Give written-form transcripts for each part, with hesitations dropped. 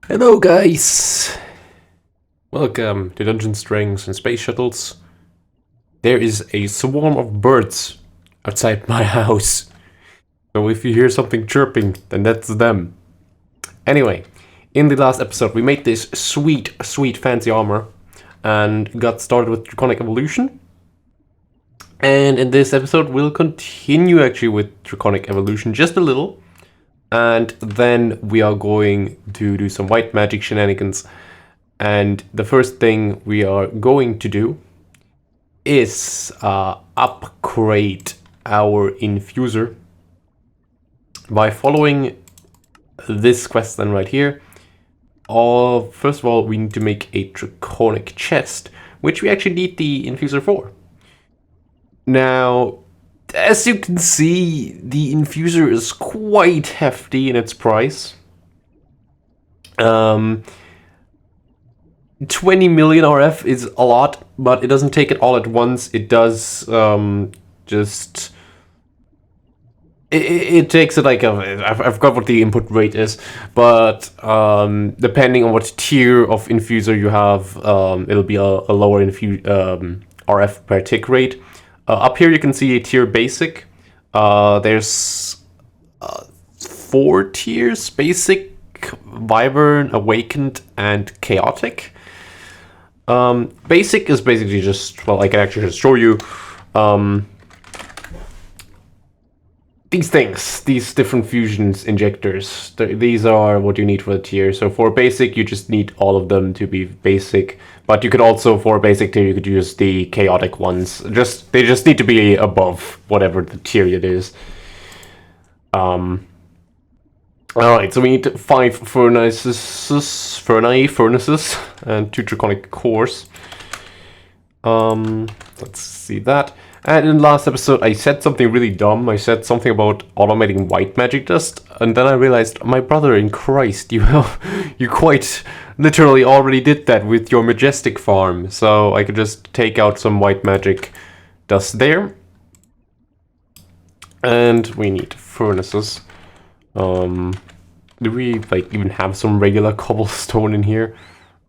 Hello guys! Welcome to Dungeons, Dragons and Space Shuttles. There is a swarm of birds outside my house. So if you hear something chirping, then that's them. Anyway, in the last episode we made this sweet fancy armor and got started with Draconic Evolution. And in this episode we'll continue actually with Draconic Evolution just a little. And then we are going to do some white magic shenanigans. And the first thing we are going to do is upgrade our infuser by following this quest then right here. First of all, we need to make a Draconic Chest, which we actually need the infuser for. Now, as you can see, the infuser is quite hefty in its price. 20 million RF is a lot, but it doesn't take it all at once. It does it takes it like I forgot what the input rate is, but depending on what tier of infuser you have, it'll be a lower RF per tick rate. Up here you can see a tier basic. There's 4 tiers: basic, wyvern, awakened, and chaotic. Basic is basically just, well, I can actually just show you these things, these different fusions injectors. These are what you need for the tier. So for basic, you just need all of them to be basic. But you could also, for basic tier, you could use the chaotic ones. They just need to be above whatever the tier it is. Alright, so we need 5 furnaces, and 2 draconic cores. Let's see that. And in the last episode, I said something really dumb. I said something about automating white magic dust, and then I realized, my brother in Christ, you quite literally already did that with your majestic farm. So I could just take out some white magic dust there. And we need furnaces. Do we even have some regular cobblestone in here?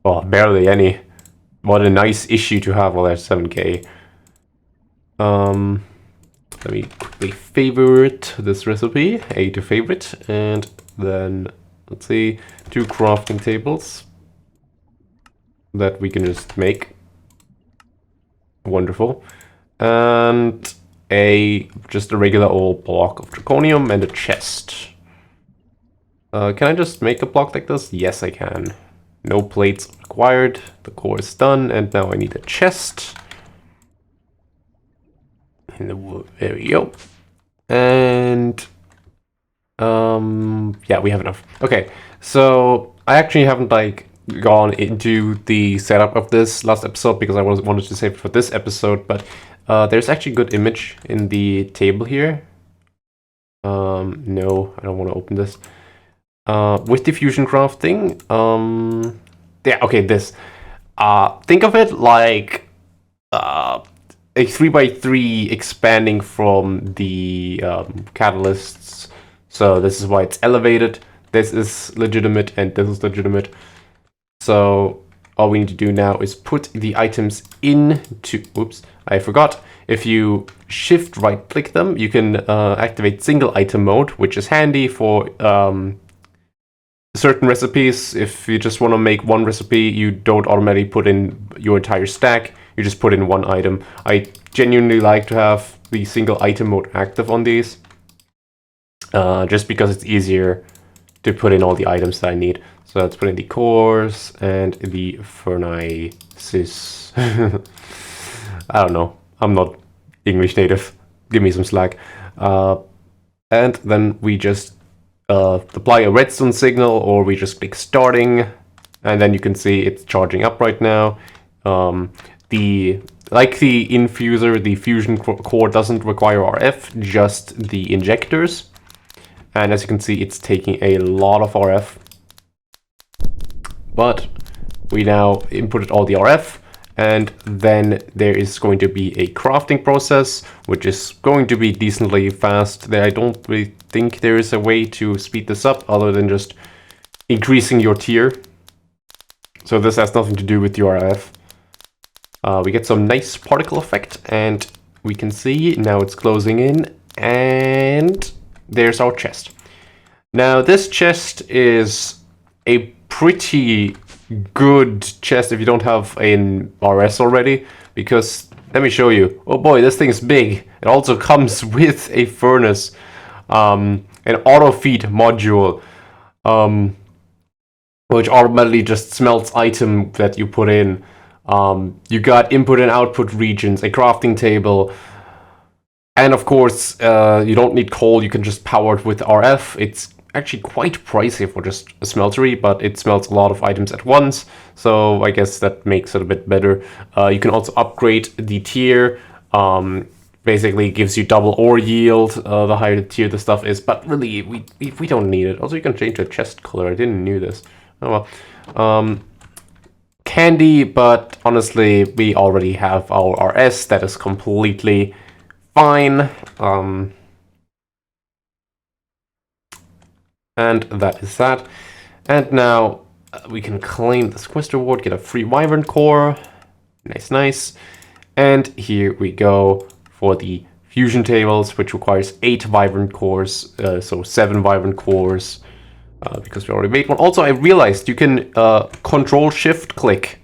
Oh, barely any. What a nice issue to have. Well, there's 7k. Let me quickly favorite this recipe, A to favorite, and then let's see, 2 crafting tables that we can just make. Wonderful. And just a regular old block of draconium and a chest. Can I just make a block like this? Yes, I can. No plates required. The core is done, and now I need a chest. There we go. And yeah, we have enough. Okay, so I actually haven't gone into the setup of this last episode because I wanted to save it for this episode, but there's actually a good image in the table here. No, I don't want to open this. With the fusion crafting, yeah, okay, this. Think of it like a 3x3 expanding from the catalysts. So this is why it's elevated. This is legitimate and this is legitimate. So all we need to do now is put the items into, oops, I forgot. If you shift right click them, you can activate single item mode, which is handy for certain recipes. If you just want to make one recipe, you don't automatically put in your entire stack. You just put in one item. I genuinely like to have the single item mode active on these, just because it's easier to put in all the items that I need. So let's put in the cores and the furnaces. I don't know. I'm not English native. Give me some slack. And then we just apply a redstone signal, or we just click starting, and then you can see it's charging up right now. Like the infuser, the fusion core doesn't require RF, just the injectors. And as you can see, it's taking a lot of RF. But we now inputted all the RF, and then there is going to be a crafting process, which is going to be decently fast. I don't really think there is a way to speed this up other than just increasing your tier. So this has nothing to do with your RF. We get some nice particle effect, and we can see now it's closing in, and there's our chest. Now this chest is a pretty good chest if you don't have an RS already, because let me show you. Oh boy, this thing is big. It also comes with a furnace, an auto feed module, which automatically just smelts item that you put in. You got input and output regions, a crafting table, and of course, you don't need coal, you can just power it with RF. It's actually quite pricey for just a smeltery, but it smelts a lot of items at once, so I guess that makes it a bit better. You can also upgrade the tier. Basically gives you double ore yield the higher the tier the stuff is, but really, we don't need it. Also, you can change the chest color. I didn't know this. Oh well. Candy, but honestly, we already have our RS. That is completely fine. And that is that. And now we can claim this quest reward, get a free wyvern core. Nice, nice. And here we go for the fusion tables, which requires 8 wyvern cores, so 7 wyvern cores, because we already made one. Also, I realized you can control shift click,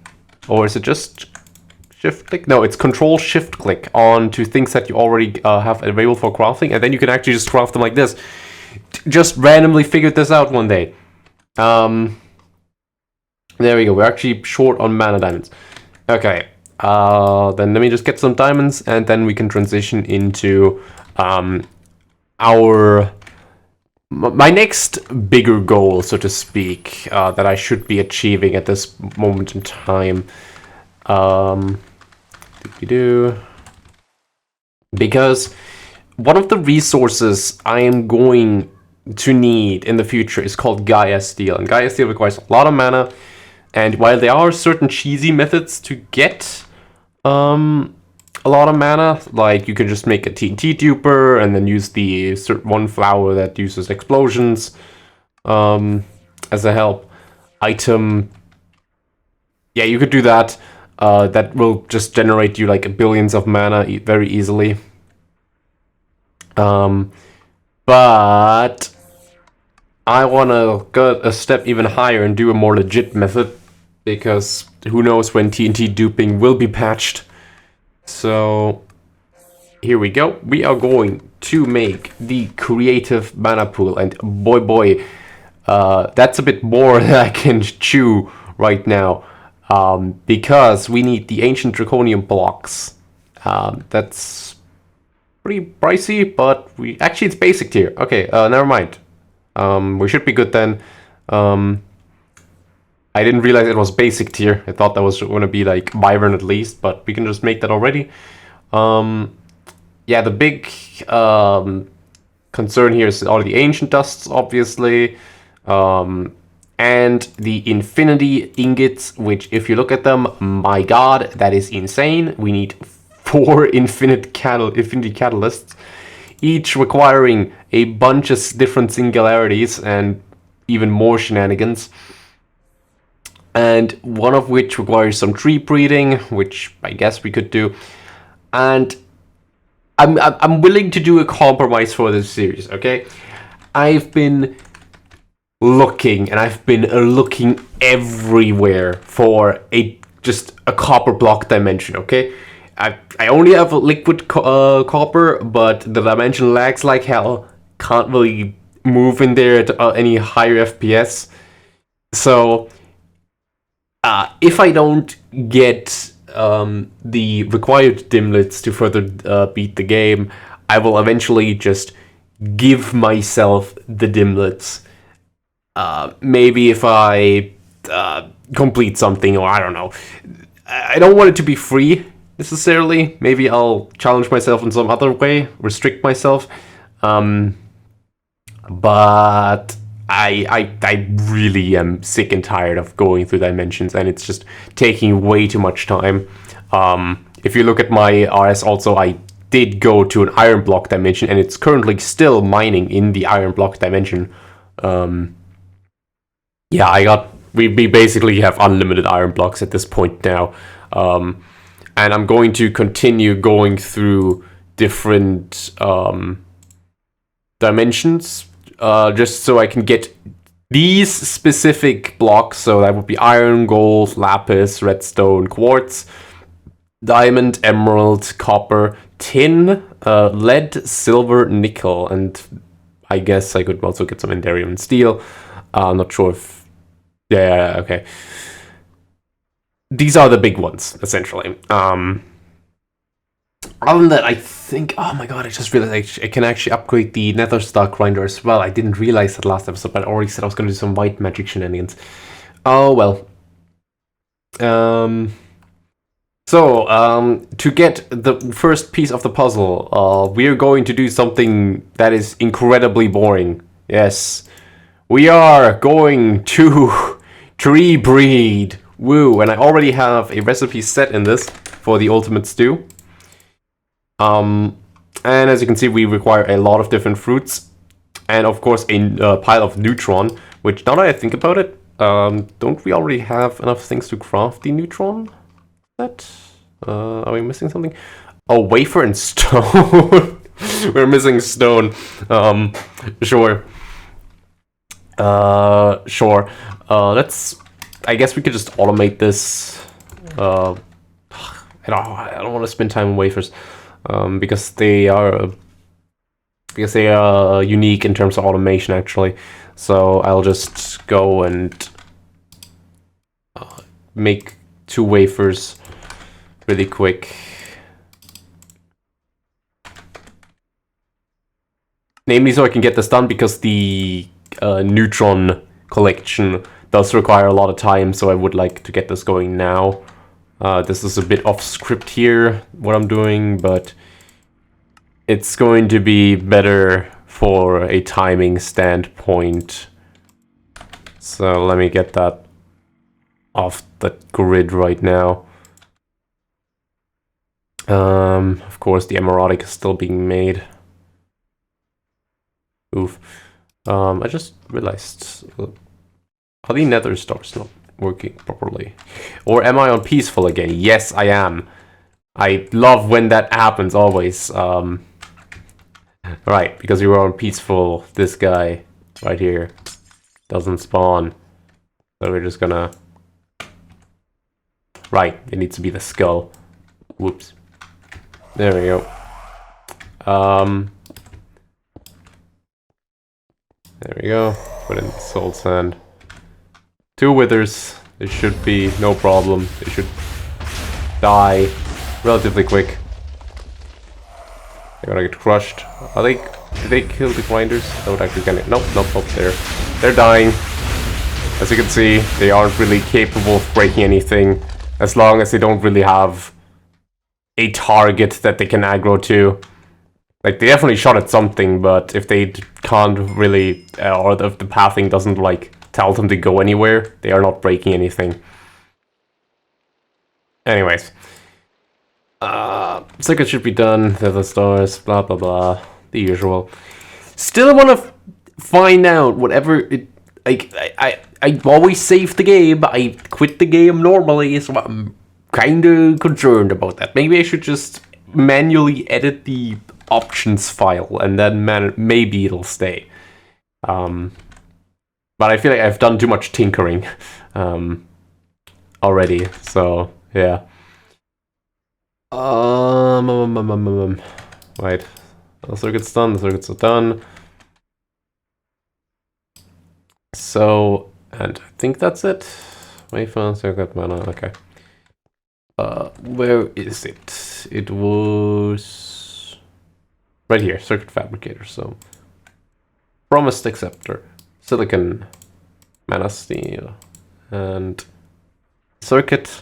or is it just shift click? No, it's control shift click onto things that you already have available for crafting, and then you can actually just craft them like this. Just randomly figured this out one day. There we go. We're actually short on mana diamonds. Okay. Then let me just get some diamonds, and then we can transition into my next bigger goal, so to speak, that I should be achieving at this moment in time. Because one of the resources I am going to need in the future is called Gaia Steel, and Gaia Steel requires a lot of mana. And while there are certain cheesy methods to get a lot of mana, like you can just make a TNT duper and then use the certain one flower that uses explosions as a help item. Yeah, you could do that. That will just generate you like billions of mana very easily. But I want to go a step even higher and do a more legit method, because who knows when TNT duping will be patched. So here we go. We are going to make the creative mana pool, and boy, that's a bit more than I can chew right now, because we need the ancient draconium blocks. That's pretty pricey, but actually it's basic tier. Okay, never mind. We should be good then. I didn't realize it was basic tier. I thought that was going to be like wyvern at least, but we can just make that already. Yeah, the big concern here is all the ancient dusts, obviously, and the infinity ingots, which if you look at them, my god, that is insane. We need 4 infinity catalysts, each requiring a bunch of different singularities and even more shenanigans. And one of which requires some tree breeding, which I guess we could do. And I'm willing to do a compromise for this series, okay? I've been looking, and I've been looking everywhere for just a copper block dimension, okay? I only have a liquid copper, but the dimension lags like hell. Can't really move in there at any higher FPS. So if I don't get the required dimlets to further beat the game, I will eventually just give myself the dimlets. Maybe if I complete something, or I don't know. I don't want it to be free necessarily. Maybe I'll challenge myself in some other way, restrict myself. But I really am sick and tired of going through dimensions, and it's just taking way too much time. If you look at my RS also, I did go to an iron block dimension, and it's currently still mining in the iron block dimension. Yeah, we basically have unlimited iron blocks at this point now. And I'm going to continue going through different dimensions just so I can get these specific blocks. So that would be iron, gold, lapis, redstone, quartz, diamond, emerald, copper, tin, lead, silver, nickel, and I guess I could also get some Enderium and steel. I'm not sure if... Yeah, okay. These are the big ones, essentially. Other than that, I think... Oh my god, I just realized I can actually upgrade the nether star grinder as well. I didn't realize that last episode, but I already said I was going to do some white magic shenanigans. Oh, well. To get the first piece of the puzzle, we're going to do something that is incredibly boring. Yes. We are going to tree breed. Woo, and I already have a recipe set in this for the ultimate stew. And as you can see, we require a lot of different fruits. And of course, a pile of neutron, which now that I think about it, don't we already have enough things to craft the neutron set? Are we missing something? Oh, wafer and stone. We're missing stone. Sure. Sure. I guess we could just automate this. I don't want to spend time on wafers, because they are unique in terms of automation, actually. So I'll just go and make 2 wafers really quick. Namely, so I can get this done, because the Neutron collection does require a lot of time, so I would like to get this going now. This is a bit off script here, what I'm doing, but it's going to be better for a timing standpoint. So let me get that off the grid right now. Of course, the emeraldic is still being made. Oof. I just realized, are the nether stars not working properly? Or am I on peaceful again? Yes, I am. I love when that happens, always. Right, because you were on peaceful, this guy right here doesn't spawn. So we're just gonna... Right, it needs to be the skull. Whoops. There we go. There we go. Put in soul sand. 2 withers. It should be no problem. They should die relatively quick. They're gonna get crushed. Did they kill the grinders? That would actually get it. Nope, they're dying. As you can see, they aren't really capable of breaking anything, as long as they don't really have a target that they can aggro to. Like, they definitely shot at something, but if they can't really, or if the pathing doesn't, like, tell them to go anywhere, they are not breaking anything. Anyways. Circuit should be done, the stars, blah blah blah, the usual. Still want to find out whatever it... Like, I always save the game, I quit the game normally, so I'm kind of concerned about that. Maybe I should just manually edit the options file, and then maybe it'll stay. But I feel like I've done too much tinkering already, so yeah. Right, the circuit's done, the circuits are done. So, and I think that's it. Wafer, circuit, mana, okay. Where is it? It was right here, circuit fabricator. So, promised acceptor, silicon, mana steel, and circuit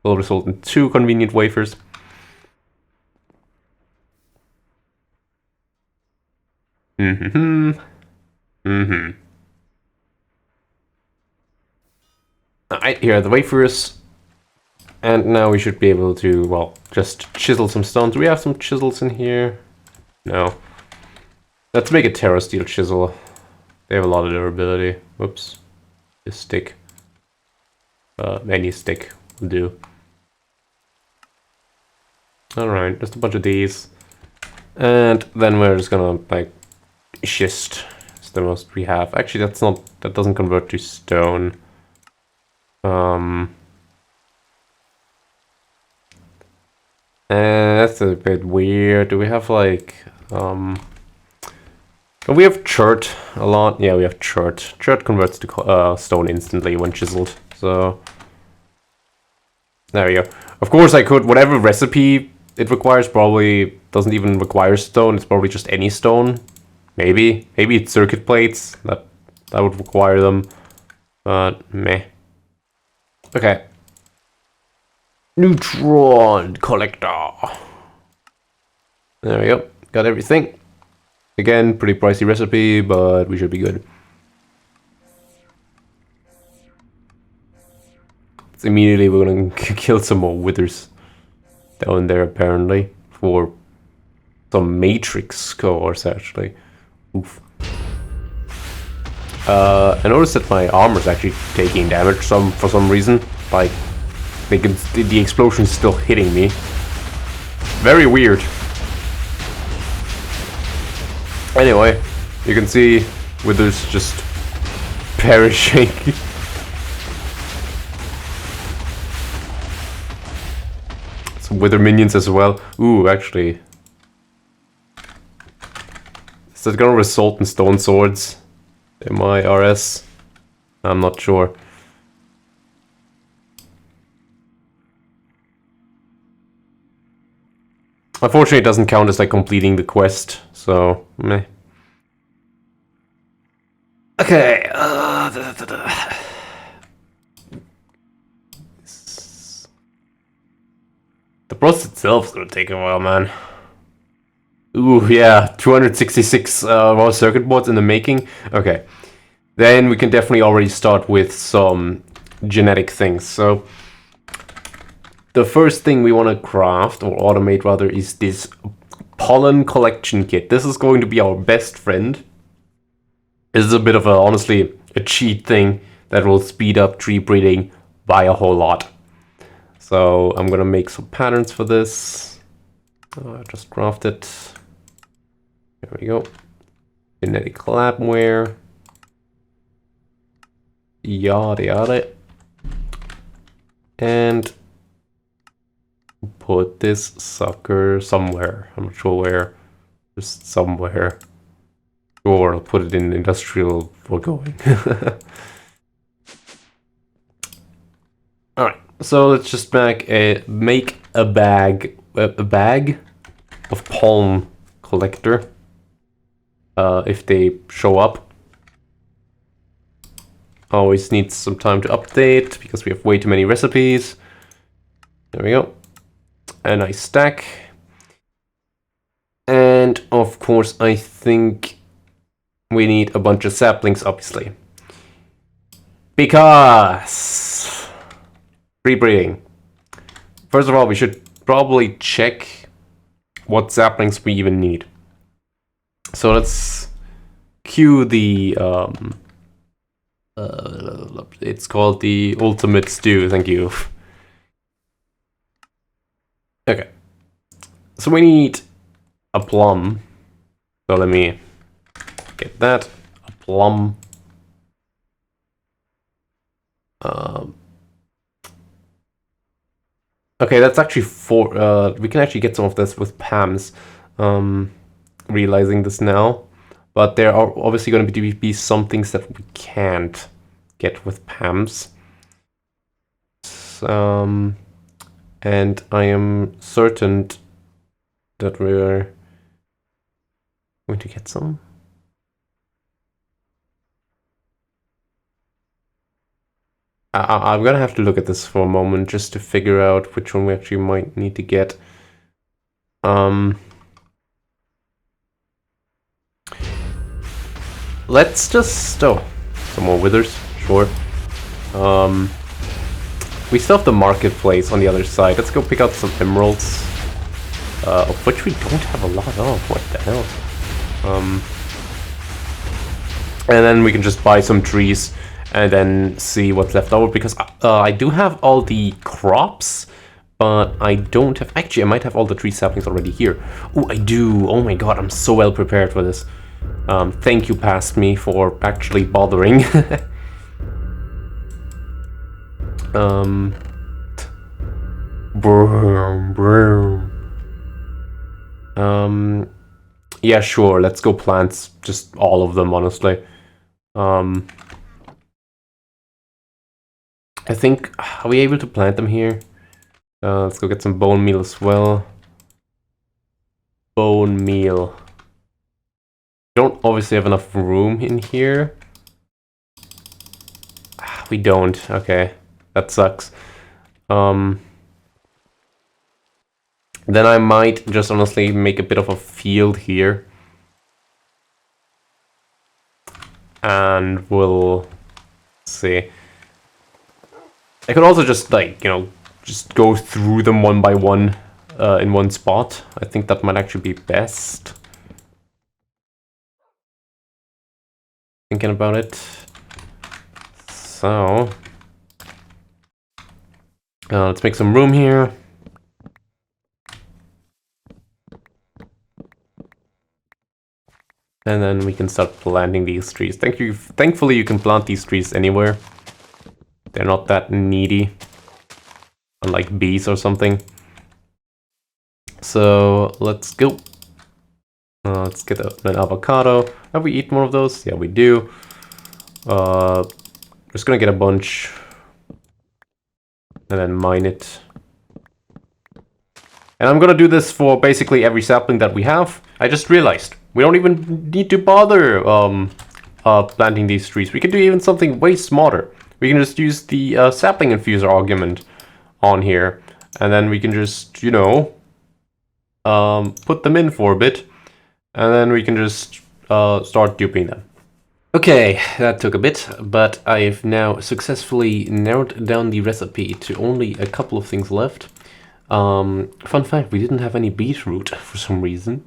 will result in 2 convenient wafers. Alright, here are the wafers. And now we should be able to, well, just chisel some stone. Do we have some chisels in here? No. Let's make a terra steel chisel. They have a lot of durability. Whoops. This stick. Any stick will do. Alright, just a bunch of these. And then we're just gonna, like, schist. It's the most we have. Actually, that doesn't convert to stone. That's a bit weird. Do we have, like, we have chert a lot. Yeah, we have chert. Chert converts to stone instantly when chiseled. So there we go. Of course, I could, whatever recipe it requires probably doesn't even require stone. It's probably just any stone. Maybe it's circuit plates that would require them. But meh. Okay. Neutron Collector. There we go. Got everything. Again, pretty pricey recipe, but we should be good. So immediately we're gonna kill some more withers down there, apparently, for some matrix scores, actually. Oof. I noticed that my armor's actually taking damage for some reason. Like, the explosion's still hitting me. Very weird. Anyway, you can see withers just perishing. Some wither minions as well. Ooh, actually. Is that gonna result in stone swords? In my RS? I'm not sure. Unfortunately, it doesn't count as like completing the quest, so meh. Okay. The process itself is gonna take a while, man. Ooh, yeah, 266 raw circuit boards in the making. Okay, then we can definitely already start with some genetic things. So the first thing we want to craft, or automate rather, is this pollen collection kit. This is going to be our best friend. This is a bit of honestly, a cheat thing that will speed up tree breeding by a whole lot. So I'm gonna make some patterns for this. Just craft it. There we go. Genetic labware. Yada yada. And put this sucker somewhere. I'm not sure where. Just somewhere. Or I'll put it in industrial foregoing. Alright, so let's just make a bag of pollen collector. If they show up. Always needs some time to update because we have way too many recipes. There we go. A nice stack. And of course, I think we need a bunch of saplings, obviously. Because pre-breeding. First of all, we should probably check what saplings we even need. So let's cue the it's called the ultimate stew, thank you. Okay. So we need a plum. So let me get that. A plum. Okay, that's actually we can actually get some of this with PAMs. Realizing this now. But there are obviously going to be some things that we can't get with PAMs. And I am certain that we're going to get some. I'm gonna have to look at this for a moment just to figure out which one we actually might need to get. Let's just some more withers, sure. We still have the marketplace on the other side. Let's go pick out some emeralds, of which we don't have a lot of. What the hell? And then we can just buy some trees and then see what's left over, because I do have all the crops, but I don't have... Actually, I might have all the tree saplings already here. Oh, I do. Oh my god, I'm so well prepared for this. Thank you, past me, for actually bothering. Yeah, sure, let's go plant just all of them, honestly. I think, are we able to plant them here? Let's go get some bone meal as well. Bone meal. Don't obviously have enough room in here. We don't, okay. That sucks. Then I might just honestly make a bit of a field here. And we'll see. I could also just, like, you know, just go through them one by one in one spot. I think that might actually be best. Thinking about it. So, let's make some room here. And then we can start planting these trees. Thankfully, you can plant these trees anywhere. They're not that needy, unlike bees or something. So let's go. Let's get an avocado. Have we eaten one of those? Yeah, we do. Just gonna get a bunch and then mine it. And I'm gonna do this for basically every sapling that we have. I just realized we don't even need to bother planting these trees. We can do even something way smarter. We can just use the sapling infuser argument on here, and then we can just, you know, put them in for a bit, and then we can just start duping them. Okay, that took a bit, but I've now successfully narrowed down the recipe to only a couple of things left. Fun fact, we didn't have any beetroot for some reason.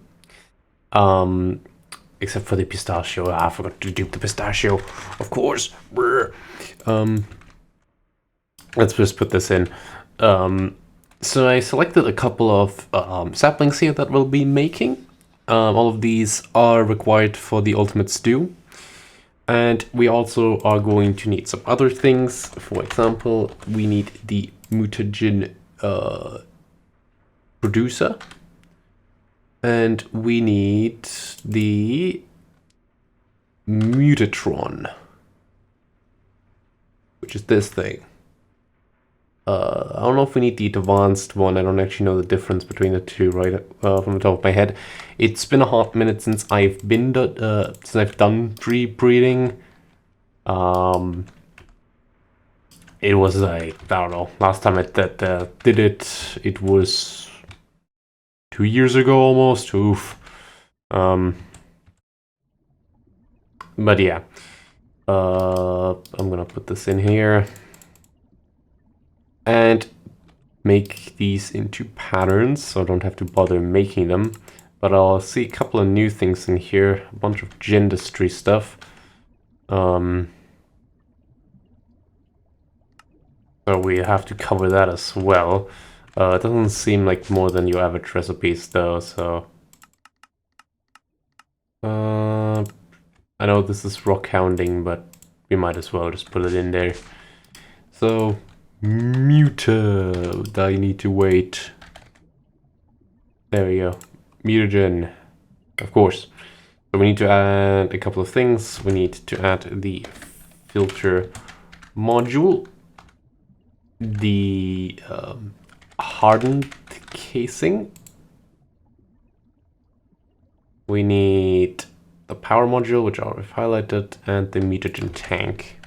Except for the pistachio. I forgot to dupe the pistachio, of course. Let's just put this in. So I selected a couple of saplings here that we'll be making. All of these are required for the ultimate stew. And we also are going to need some other things. For example, we need the mutagen producer. And we need the Mutatron, which is this thing. I don't know if we need the advanced one. I don't actually know the difference between the two right from the top of my head. It's been a hot minute since I've done tree breeding. It was like, I don't know, last time I did it, it was 2 years ago almost. Oof. But yeah, I'm gonna put this in here and make these into patterns, so I don't have to bother making them. But I'll see a couple of new things in here, a bunch of gendistry stuff. So we have to cover that as well. It doesn't seem like more than your average recipes though, so... I know this is rock hounding, but we might as well just put it in there. So, muta, I need to wait. There we go. Mutagen, of course. So we need to add a couple of things. We need to add the filter module, the hardened casing. We need the power module, which I've highlighted, and the mutagen tank.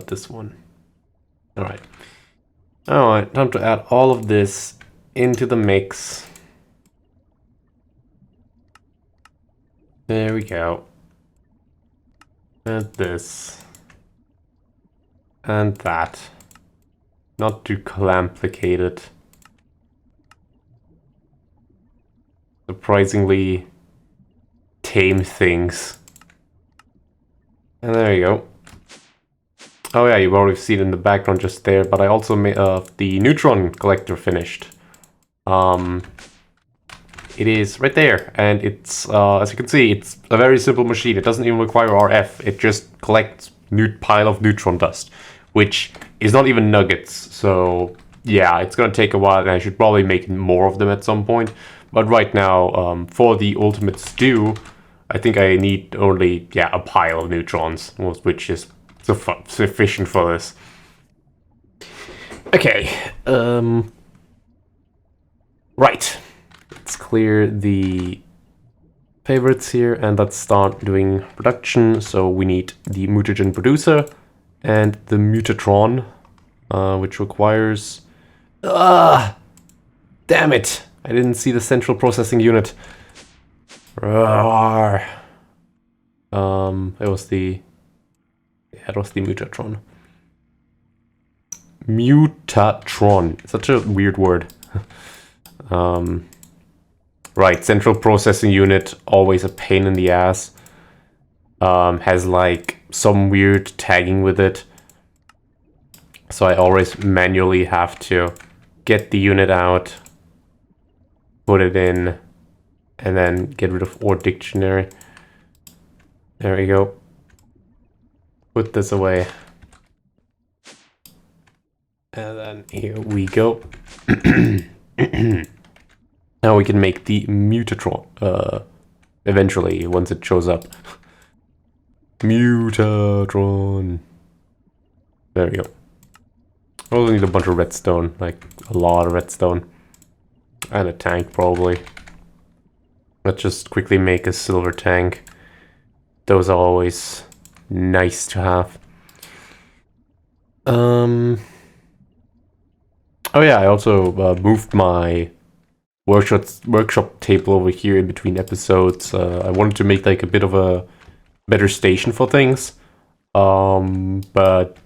This one. Alright. Alright, time to add all of this into the mix. There we go. And this. And that. Not too complicated. Surprisingly tame things. And there you go. Oh yeah, you've already seen it in the background just there, but I also made the Neutron Collector finished. It is right there, and it's, as you can see, it's a very simple machine. It doesn't even require RF, it just collects pile of neutron dust, which is not even nuggets, so yeah, it's gonna take a while, and I should probably make more of them at some point. But right now, for the ultimate stew, I think I need only, yeah, a pile of neutrons, which is sufficient for this. Okay, right. Let's clear the favorites here and let's start doing production. So we need the mutagen producer and the mutatron, which requires... damn it! I didn't see the central processing unit. It was the... yeah, it was the mutatron. Mutatron. Such a weird word. Right, central processing unit, always a pain in the ass. Has like some weird tagging with it. So I always manually have to get the unit out, put it in, and then get rid of or dictionary. There we go. Put this away. And then here we go. Now we can make the mutatron, eventually, once it shows up. Mutatron. There we go. I also need a bunch of redstone, like a lot of redstone. And a tank, probably. Let's just quickly make a silver tank. Those are always nice to have. Oh yeah, I also moved my workshop table over here in between episodes. I wanted to make like a bit of a better station for things, but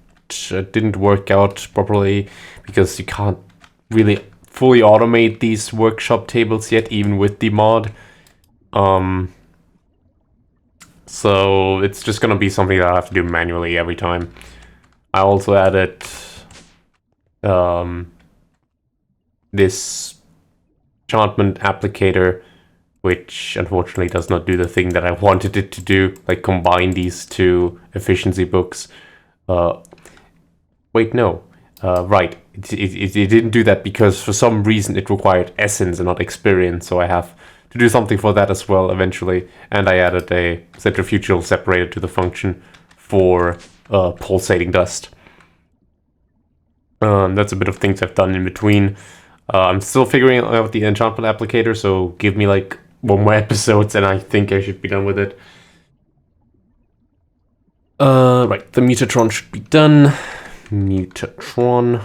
it didn't work out properly because you can't really fully automate these workshop tables yet, even with the mod. So it's just gonna be something that I have to do manually every time. I also added this enchantment applicator, which unfortunately does not do the thing that I wanted it to do, like combine these two efficiency books. Wait, no. Right, it didn't do that because for some reason it required essence and not experience, so I have to do something for that as well eventually. And I added a centrifugal separator to the function for pulsating dust. That's a bit of things I've done in between. I'm still figuring out the enchantment applicator, so give me like one more episodes and I think I should be done with it. Right, the mutatron should be done. Mutatron.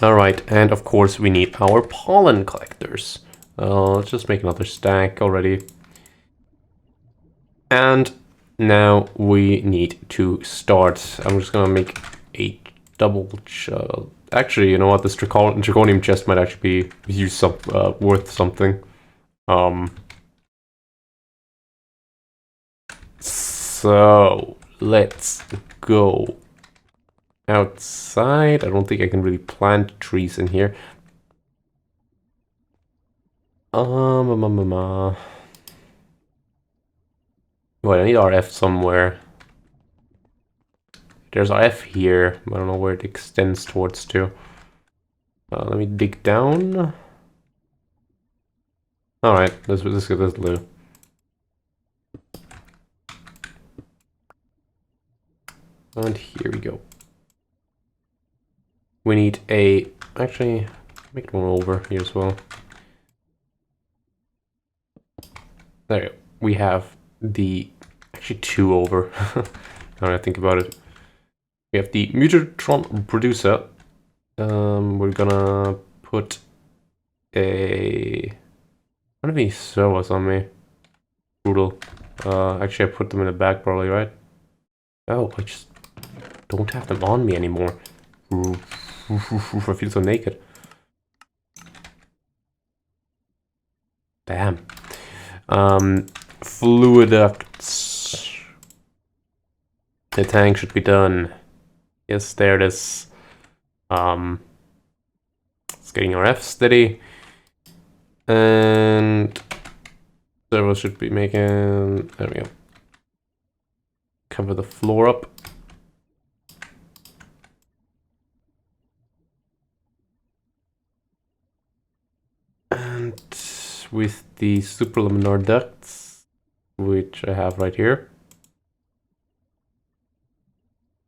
Alright, and of course we need our pollen collectors. Let's just make another stack already. And now we need to start. I'm just gonna make a double... actually, you know what? This Draconic Chest might actually be worth something. So, let's go outside. I don't think I can really plant trees in here. Wait, I need RF somewhere. There's RF here. I don't know where it extends towards to. Let me dig down. Alright, let's get this blue. And here we go. We need a... actually, make one over here as well. There you go. We have the... actually two over. Now I think about it. We have the mutatron producer. We're gonna put a... How many servos on me? Brutal. Actually I put them in the back probably, right? Oh, I just don't have them on me anymore. I feel so naked. Damn. Fluid ducts. The tank should be done. Yes, there it is. It's getting our F steady. And servo should be making, there we go. Cover the floor up. And with the supralaminar ducts, which I have right here.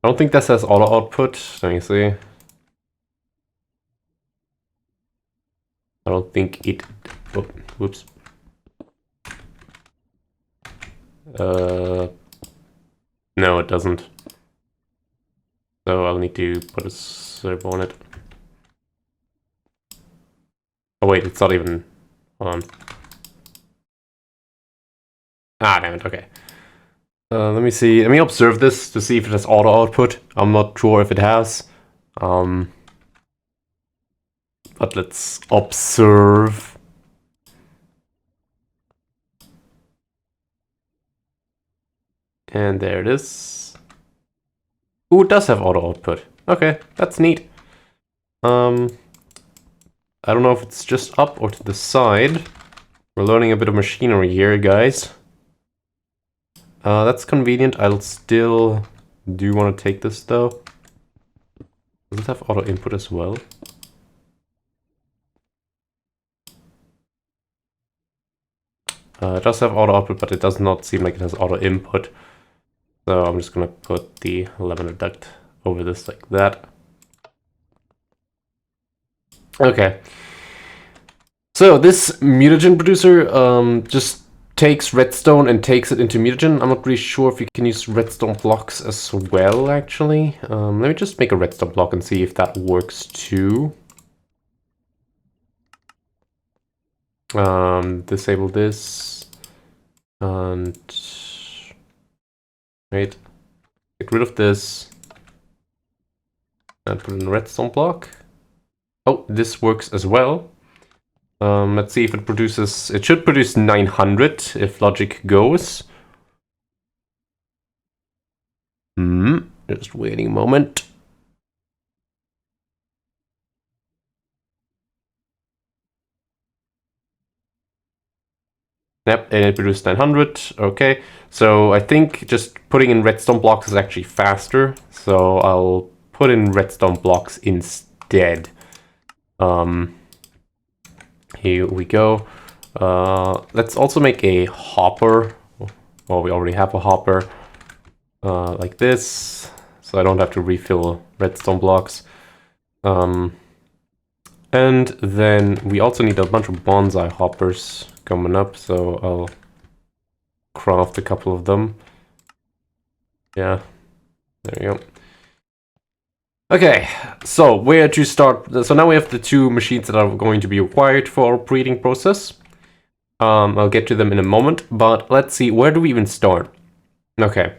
I don't think that says auto output. Let me see. I don't think it. Oh, whoops. No, it doesn't. So I'll need to put a servo on it. Oh wait, it's not even on. Ah, damn it. Okay. Let me see. Let me observe this to see if it has auto output. I'm not sure if it has. But let's observe. And there it is. Ooh, it does have auto output. Okay, that's neat. I don't know if it's just up or to the side. We're learning a bit of machinery here, guys. That's convenient. I'll still do want to take this though. Does it have auto input as well? It does have auto output, but it does not seem like it has auto input. So I'm just gonna put the laminar duct over this like that. Okay. So this mutagen producer just takes redstone and takes it into mutagen. I'm not really sure if you can use redstone blocks as well, actually. Let me just make a redstone block and see if that works too. Disable this. And... Wait. Get rid of this. And put in a redstone block. Oh, this works as well. Let's see if it produces... It should produce 900 if logic goes. Just waiting a moment. Yep, and it produced 900. Okay, so I think just putting in redstone blocks is actually faster. So I'll put in redstone blocks instead. Here we go. Let's also make a hopper. Well, we already have a hopper like this, so I don't have to refill redstone blocks. And then we also need a bunch of bonsai hoppers coming up, so I'll craft a couple of them. Yeah, there you go. Okay, so where to start? So now we have the two machines that are going to be required for our breeding process. I'll get to them in a moment, but let's see, where do we even start? Okay,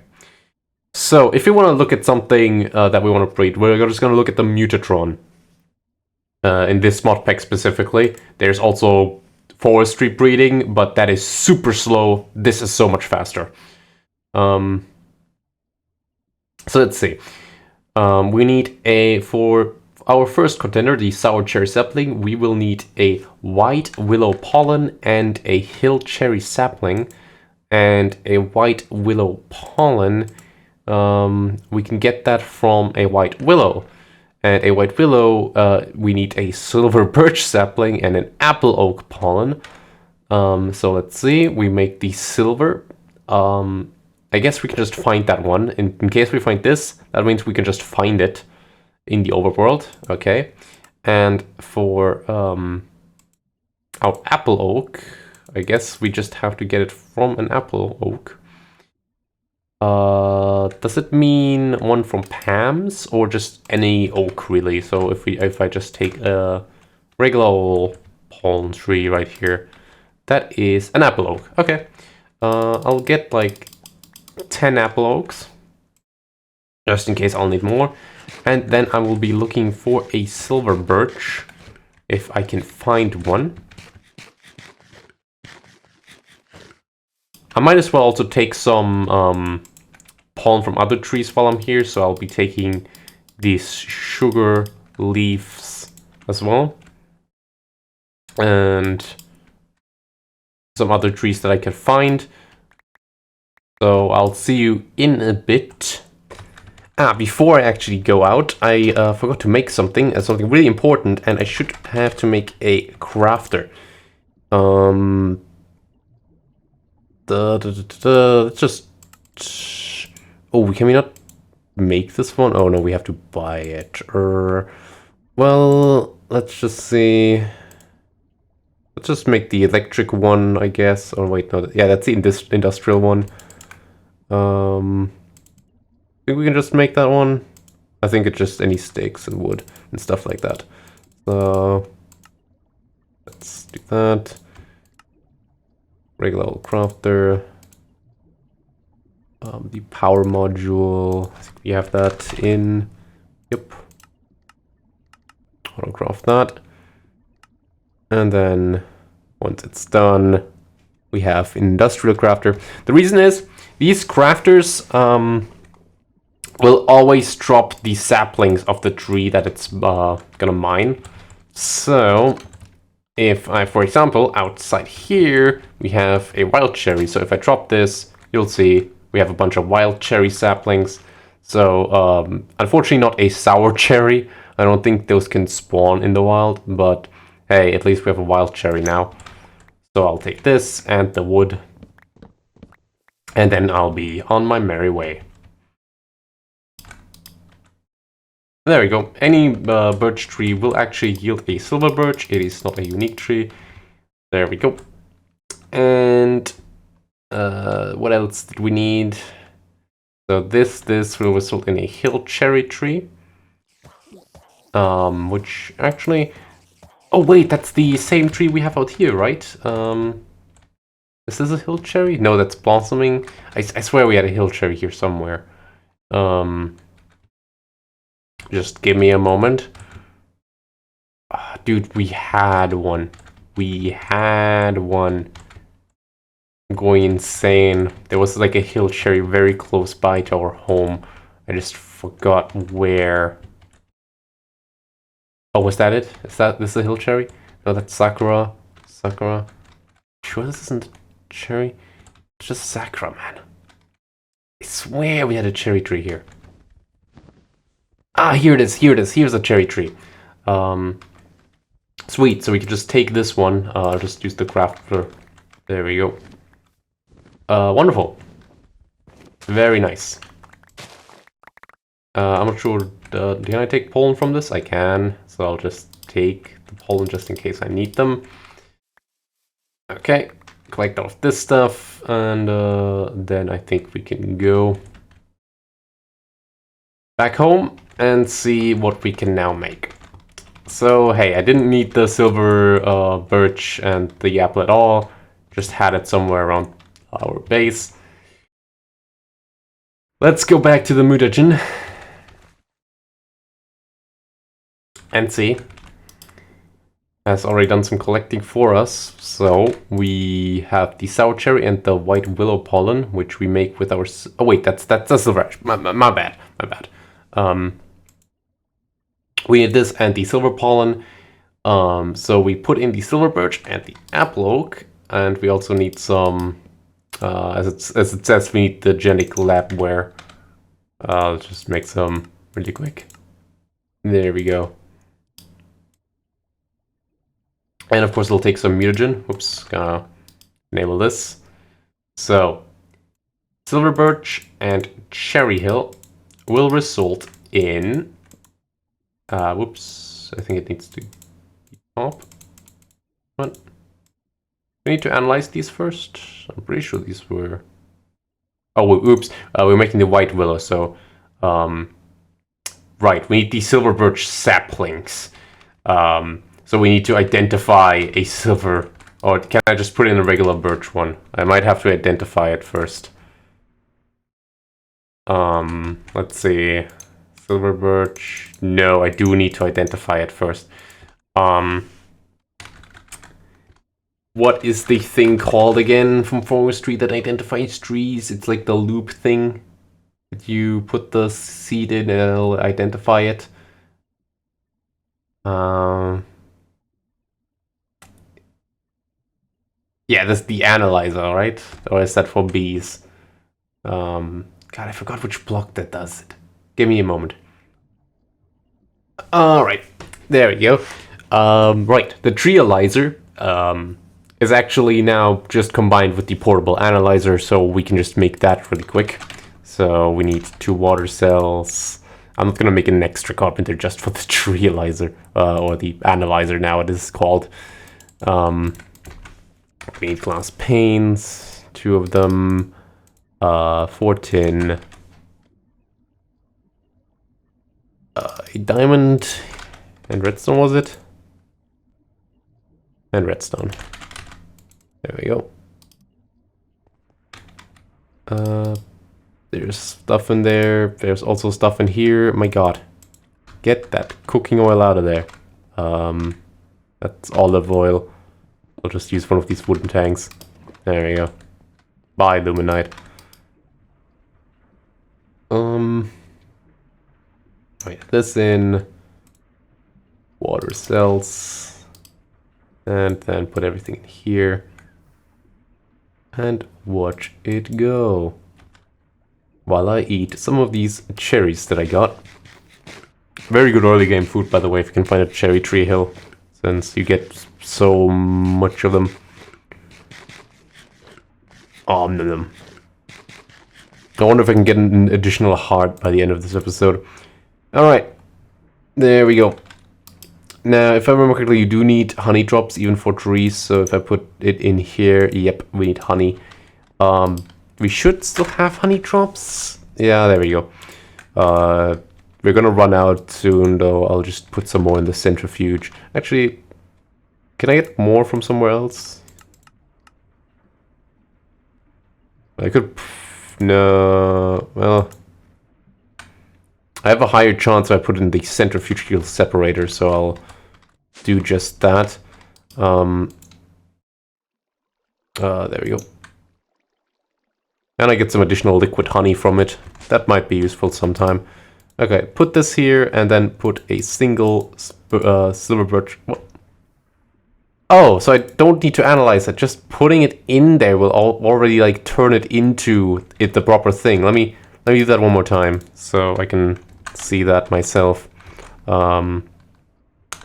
so if you want to look at something that we want to breed, we're just going to look at the Mutatron. In this mod pack specifically. There's also forestry breeding, but that is super slow. This is so much faster. So let's see. We need for our first contender, the sour cherry sapling, we will need a white willow pollen and a hill cherry sapling. And a white willow pollen, we can get that from a white willow. And a white willow, we need a silver birch sapling and an apple oak pollen. So let's see, we make the silver. I guess we can just find that one. In case we find this, that means we can just find it in the overworld. Okay. And for our apple oak, I guess we just have to get it from an apple oak. Does it mean one from Pam's or just any oak really? So if I just take a regular old palm tree right here, that is an apple oak. Okay, I'll get like 10 apple oaks just in case I'll need more, and then I will be looking for a silver birch if I can find one. I might as well also take some pollen from other trees while I'm here, so I'll be taking these sugar leaves as well. And some other trees that I can find. So I'll see you in a bit. Before I actually go out, I forgot to make something really important, and I should have to make a crafter. Let's just... Oh, can we not make this one? Oh no, we have to buy it. Well, let's just see. Let's just make the electric one, I guess. Oh wait, no, yeah, that's the industrial one. Think we can just make that one. I think it's just any sticks and wood and stuff like that. So let's do that. Regular old crafter. The power module. I think we have that in. Yep. Auto craft that. And then once it's done, we have industrial crafter. The reason is these crafters will always drop the saplings of the tree that it's gonna mine. So if I, for example, outside here, we have a wild cherry. So if I drop this, you'll see we have a bunch of wild cherry saplings. So unfortunately not a sour cherry. I don't think those can spawn in the wild, but hey, at least we have a wild cherry now. So I'll take this and the wood, and then I'll be on my merry way. There we go. Any birch tree will actually yield a silver birch. It is not a unique tree. There we go. And what else did we need? So this will result in a hill cherry tree. Which actually... Oh wait, that's the same tree we have out here, right? Is this a hill cherry? No, that's blossoming. I swear we had a hill cherry here somewhere. Just give me a moment. Dude, we had one. We had one. I'm going insane. There was like a hill cherry very close by to our home. I just forgot where. Oh, was that it? Is this a hill cherry? No, that's Sakura. Sakura. Sure this isn't cherry? It's just Sakura, man. I swear we had a cherry tree here. Here it is, here it is. Here's a cherry tree. Sweet, so we can just take this one. Just use the crafter. There we go. Wonderful. Very nice. I'm not sure, can I take pollen from this? I can, so I'll just take the pollen just in case I need them. Okay, collect all of this stuff, and then I think we can go back home and see what we can now make. So, hey, I didn't need the silver birch and the apple at all, just had it somewhere around our base. Let's go back to the mutagen and see. Has already done some collecting for us. So we have the sour cherry and the white willow pollen, which we make with our... Oh wait, that's silver ash. My bad. We need this and the silver pollen. So we put in the silver birch and the apple oak, and we also need some, as it says, we need the genetic labware. I'll just make some really quick. There we go. And of course it'll take some mutagen. Oops, gonna enable this. So, silver birch and cherry hill will result in... whoops, I think it needs to be top. What? We need to analyze these first. I'm pretty sure these were... Oh, oops, we're making the white willow, so... right, we need the silver birch saplings. So we need to identify a silver, or can I just put in a regular birch one? I might have to identify it first. Let's see, silver birch. No, I do need to identify it first. What is the thing called again from forestry that identifies trees? It's like the loop thing. You put the seed in and it'll identify it. Yeah, that's the analyzer, right? Or is that for bees? God, I forgot which block that does it. Give me a moment. Alright, there we go. Right, the trealyzer is actually now just combined with the portable analyzer, so we can just make that really quick. So we need 2 water cells. I'm not gonna make an extra carpenter just for the trealyzer, or the analyzer now it is called. We need glass panes, 2 of them, 4 tin, a diamond, and redstone, was it? And redstone. There we go. There's stuff in there. There's also stuff in here. My god. Get that cooking oil out of there. That's olive oil. I'll just use one of these wooden tanks. There we go. Bye, Luminite. Wait, this in. Water cells. And then put everything in here. And watch it go. While I eat some of these cherries that I got. Very good early game food, by the way, if you can find a cherry tree hill. Since you get so much of them. Nom nom. I wonder if I can get an additional heart by the end of this episode. Alright. There we go. Now, if I remember correctly, you do need honey drops even for trees. So if I put it in here, yep, we need honey. We should still have honey drops. Yeah, there we go. We're gonna run out soon, though. I'll just put some more in the centrifuge. Actually, can I get more from somewhere else? I could... No... Well... I have a higher chance if I put in the centrifugal separator, so I'll do just that. There we go. And I get some additional liquid honey from it. That might be useful sometime. Okay, put this here and then put a single silver birch. What? Oh, so I don't need to analyze it. Just putting it in there will already like turn it into the proper thing. Let me do that one more time so I can see that myself.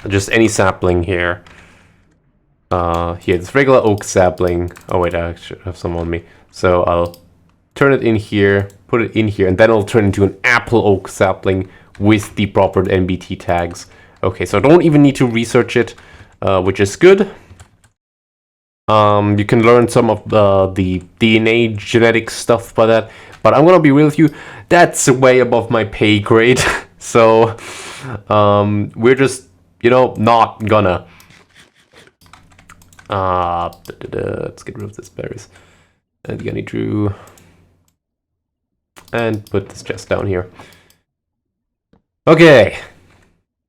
Just any sapling here. Here, this regular oak sapling. Oh wait, I should have some on me. So I'll turn it in here, put it in here, and then it'll turn into an apple oak sapling with the proper NBT tags. Okay, so I don't even need to research it, which is good. You can learn some of the DNA genetic stuff by that, but I'm gonna be real with you, that's way above my pay grade. So we're just, you know, not gonna. Let's get rid of this berries. And Yanni Drew. And put this chest down here. Okay.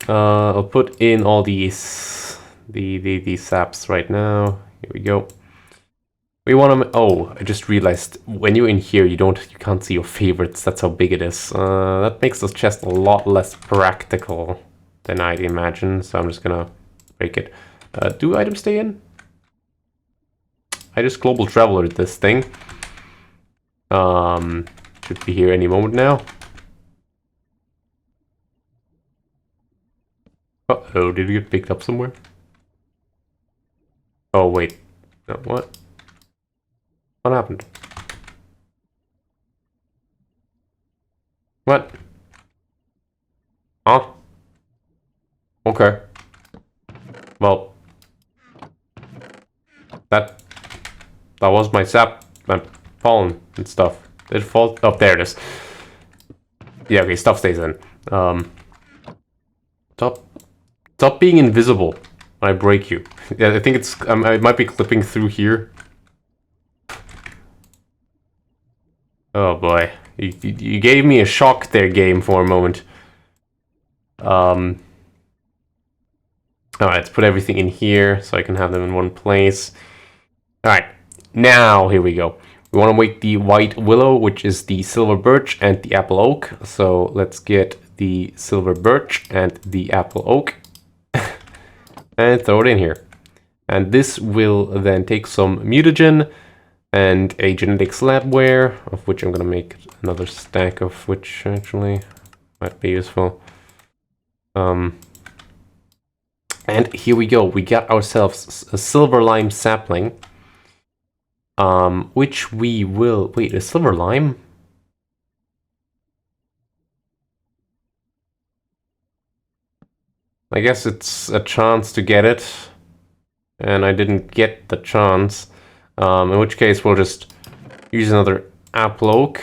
I'll put in all these saps right now. Here we go. We want to. Oh, I just realized when you're in here, you can't see your favorites. That's how big it is. That makes this chest a lot less practical than I'd imagine. So I'm just gonna break it. Do items stay in? I just global traveler this thing. Should be here any moment now. Uh-oh, did it get picked up somewhere? Oh, wait. No, what? What happened? What? Huh? Okay. Well. That was my sap and pollen and stuff. Did it fall? Oh, there it is. Yeah, okay, stuff stays in. Stop being invisible when I break you. Yeah, I think it's... I might be clipping through here. Oh boy. You gave me a shock there, game, for a moment. Alright, let's put everything in here so I can have them in one place. Alright, now here we go. We want to make the white willow, which is the silver birch and the apple oak. So let's get the silver birch and the apple oak and throw it in here. And this will then take some mutagen and a genetic slabware, of which I'm going to make another stack of, which actually might be useful. And here we go. We got ourselves a silver lime sapling. Which we will... Wait, a silver lime? I guess it's a chance to get it. And I didn't get the chance. In which case we'll just use another apple oak.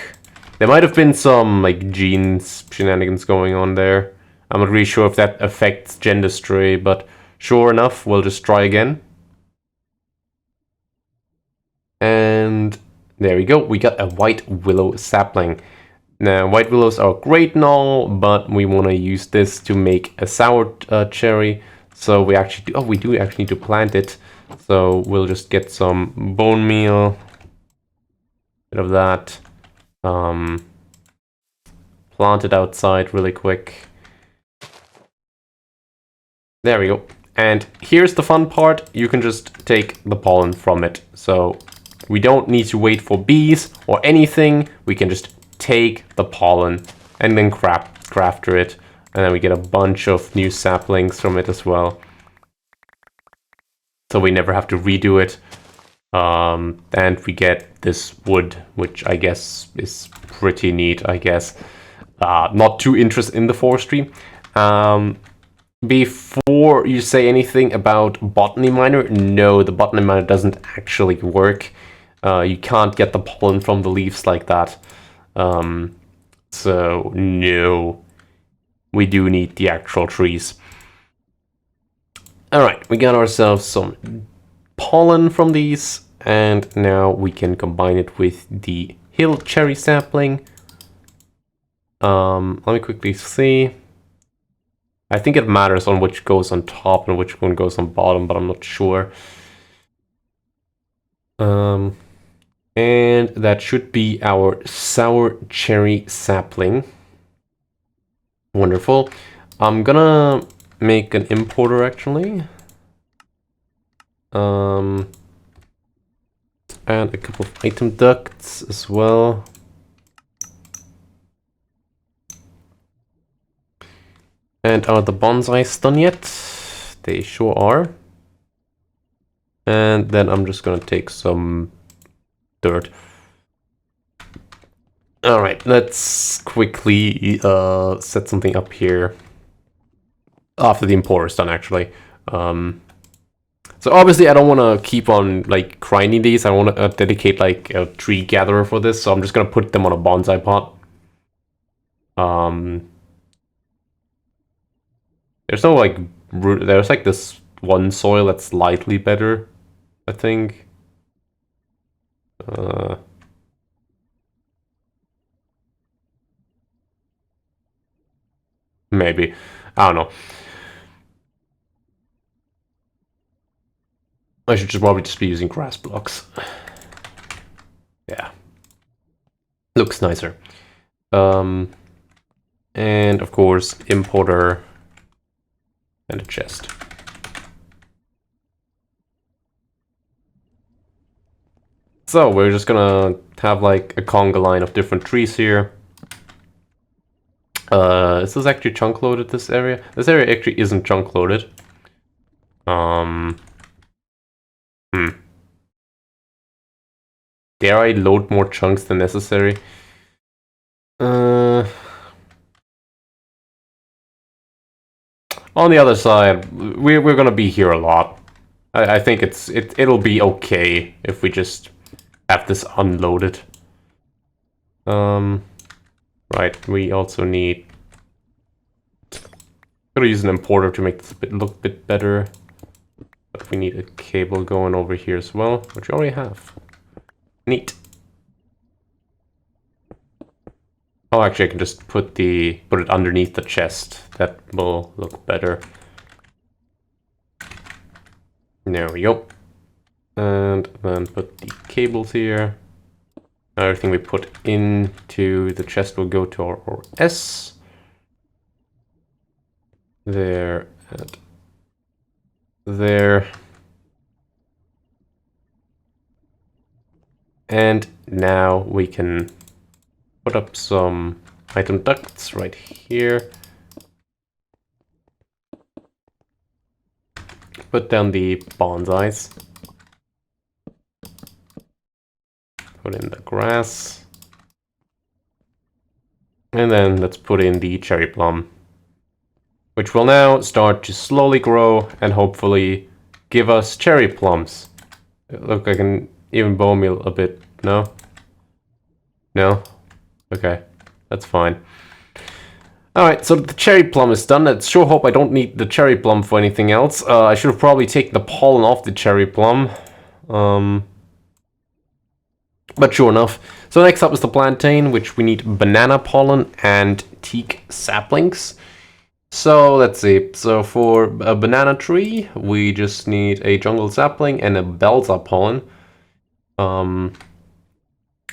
There might have been some, like, genes shenanigans going on there. I'm not really sure if that affects Gendestry, but sure enough, we'll just try again. And there we go, we got a white willow sapling. Now, white willows are great and all, but we want to use this to make a sour cherry. So we actually do, we do actually need to plant it. So we'll just get some bone meal, bit of that, plant it outside really quick. There we go. And here's the fun part, you can just take the pollen from it. So we don't need to wait for bees or anything, we can just take the pollen and then crafter it. And then we get a bunch of new saplings from it as well. So we never have to redo it. And we get this wood, which I guess is pretty neat, I guess. Not too interested in the forestry. Before you say anything about Botany Miner, no, the Botany Miner doesn't actually work. You can't get the pollen from the leaves like that. So, no. We do need the actual trees. Alright, we got ourselves some pollen from these, and now we can combine it with the hill cherry sapling. Let me quickly see. I think it matters on which goes on top and which one goes on bottom, but I'm not sure. And that should be our sour cherry sapling. Wonderful. I'm gonna make an importer actually. And a couple of item ducts as well. And are the bonsais done yet? They sure are. And then I'm just gonna take some dirt. Alright, let's quickly set something up here. After the importer is done, actually. So obviously I don't want to keep on, like, grinding these. I want to dedicate, like, a tree gatherer for this. So I'm just going to put them on a bonsai pot. There's no, like, root. There's, like, this one soil that's slightly better, I think. Maybe. I don't know. I should probably just be using grass blocks. Yeah. Looks nicer. And of course, importer and a chest. So we're just gonna have like a conga line of different trees here. Is this actually chunk loaded, this area? This area actually isn't chunk loaded. Dare I load more chunks than necessary? On the other side, we're gonna be here a lot. I think it'll be okay if we just have this unloaded. Right, we also need... Gotta use an importer to make this look a bit better. But we need a cable going over here as well, which we already have. Neat. Oh, actually I can just put it underneath the chest. That will look better. There we go. And then put the cables here. Everything we put into the chest will go to our S. There and there. And now we can put up some item ducts right here. Put down the bonsais. Put in the grass. And then let's put in the cherry plum, which will now start to slowly grow and hopefully give us cherry plums. Look, I can even bone meal a bit. No? No? Okay, that's fine. Alright, so the cherry plum is done. I sure hope I don't need the cherry plum for anything else. I should have probably taken the pollen off the cherry plum. But sure enough. So next up is the plantain, which we need banana pollen and teak saplings. So let's see. So for a banana tree, we just need a jungle sapling and a belza pollen.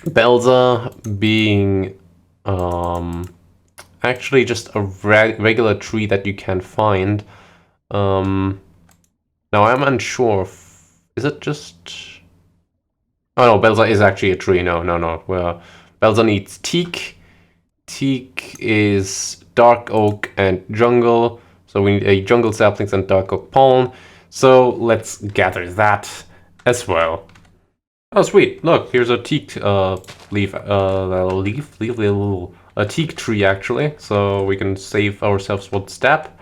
Belza being actually just a regular tree that you can find. Now I'm unsure. Is it just... Oh no, Belza is actually a tree. No. Well, Belza needs teak. Teak is dark oak and jungle. So we need a jungle saplings and dark oak pollen. So let's gather that as well. Oh sweet! Look, here's a teak a teak tree actually. So we can save ourselves one step.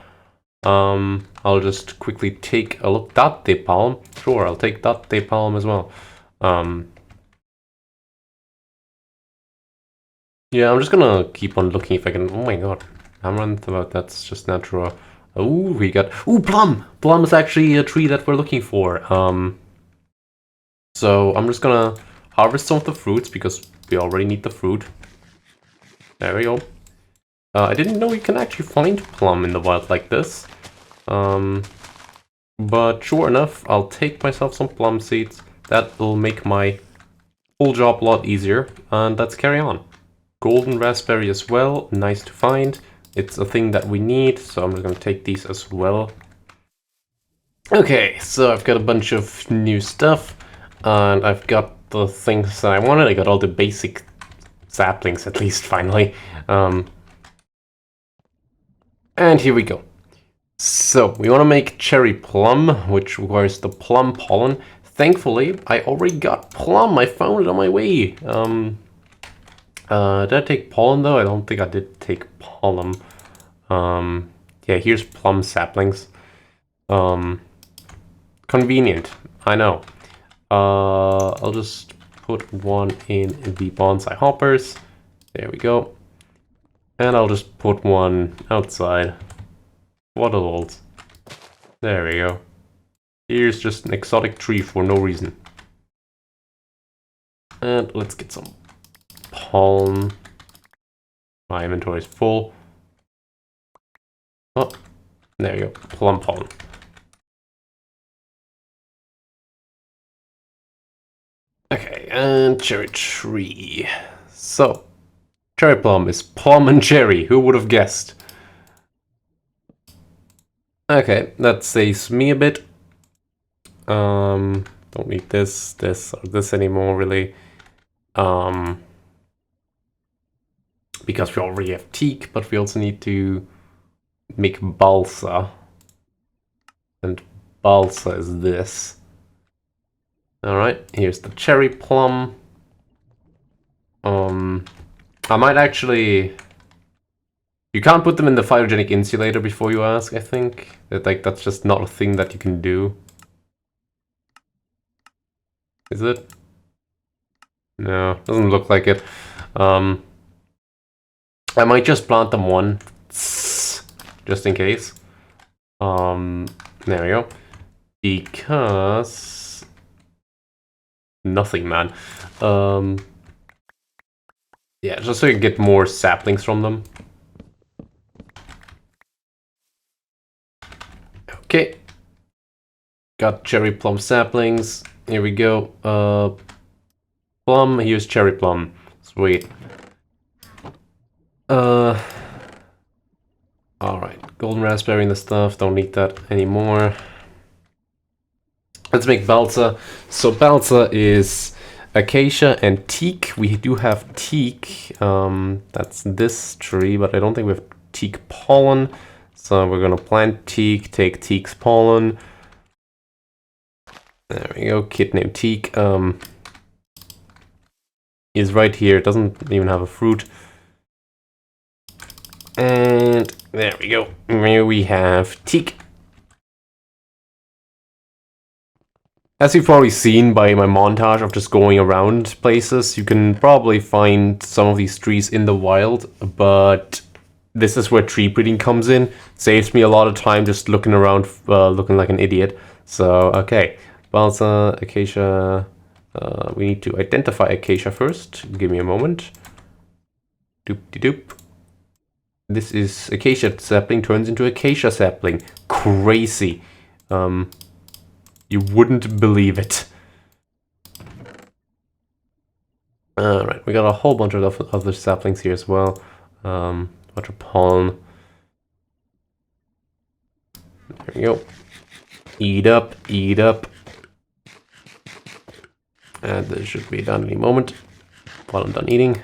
I'll just quickly take a look. Date palm. Sure, I'll take date palm as well. Yeah, I'm just gonna keep on looking if I can. Oh my god, amaranth, that's just natural. Oh, we got. Ooh, plum! Plum is actually a tree that we're looking for. So I'm just gonna harvest some of the fruits because we already need the fruit. There we go. I didn't know you can actually find plum in the wild like this. But sure enough, I'll take myself some plum seeds. That will make my whole job a lot easier. And let's carry on. Golden raspberry as well, nice to find. It's a thing that we need, so I'm just gonna take these as well. Okay, so I've got a bunch of new stuff, and I've got the things that I wanted. I got all the basic saplings, at least, finally. And here we go. So, we want to make cherry plum, which requires the plum pollen. Thankfully, I already got plum. I found it on my way. Did I take pollen though? I don't think I did take pollen. Yeah, here's plum saplings. Convenient, I know. I'll just put one in the bonsai hoppers. There we go. And I'll just put one outside. What a lols. There we go. Here's just an exotic tree for no reason. And let's get some pollen. My inventory is full. Oh, there you go. Plum pollen. Okay, and cherry tree. So, cherry plum is plum and cherry. Who would have guessed? Okay, that saves me a bit. Don't need this, or this anymore, really. Because we already have teak, but we also need to make balsa. And balsa is this. Alright, here's the cherry plum. I might actually... You can't put them in the phylogenic insulator before you ask, I think. That's just not a thing that you can do. Is it? No, doesn't look like it. I might just plant them once, just in case. There we go. Because... Nothing, man. Yeah, just so you can get more saplings from them. Okay. Got cherry plum saplings. Here we go. plum, here's cherry plum. Sweet. Alright, golden raspberry and the stuff, don't need that anymore. Let's make balsa. So balsa is acacia and teak. We do have teak, that's this tree, but I don't think we have teak pollen. So we're gonna plant teak, take teak's pollen. There we go, kid named Teak. Is right here, doesn't even have a fruit. And there we go, here we have Teak. As you've probably seen by my montage of just going around places, you can probably find some of these trees in the wild, but this is where tree breeding comes in. Saves me a lot of time just looking around, looking like an idiot. So, okay. Balsa, acacia, we need to identify acacia first. Give me a moment. Doop-de-doop. This is acacia sapling turns into acacia sapling. Crazy. You wouldn't believe it. Alright, we got a whole bunch of other saplings here as well. Bunch of pollen. There we go. Eat up, eat up. And this should be done any moment. While I'm done eating.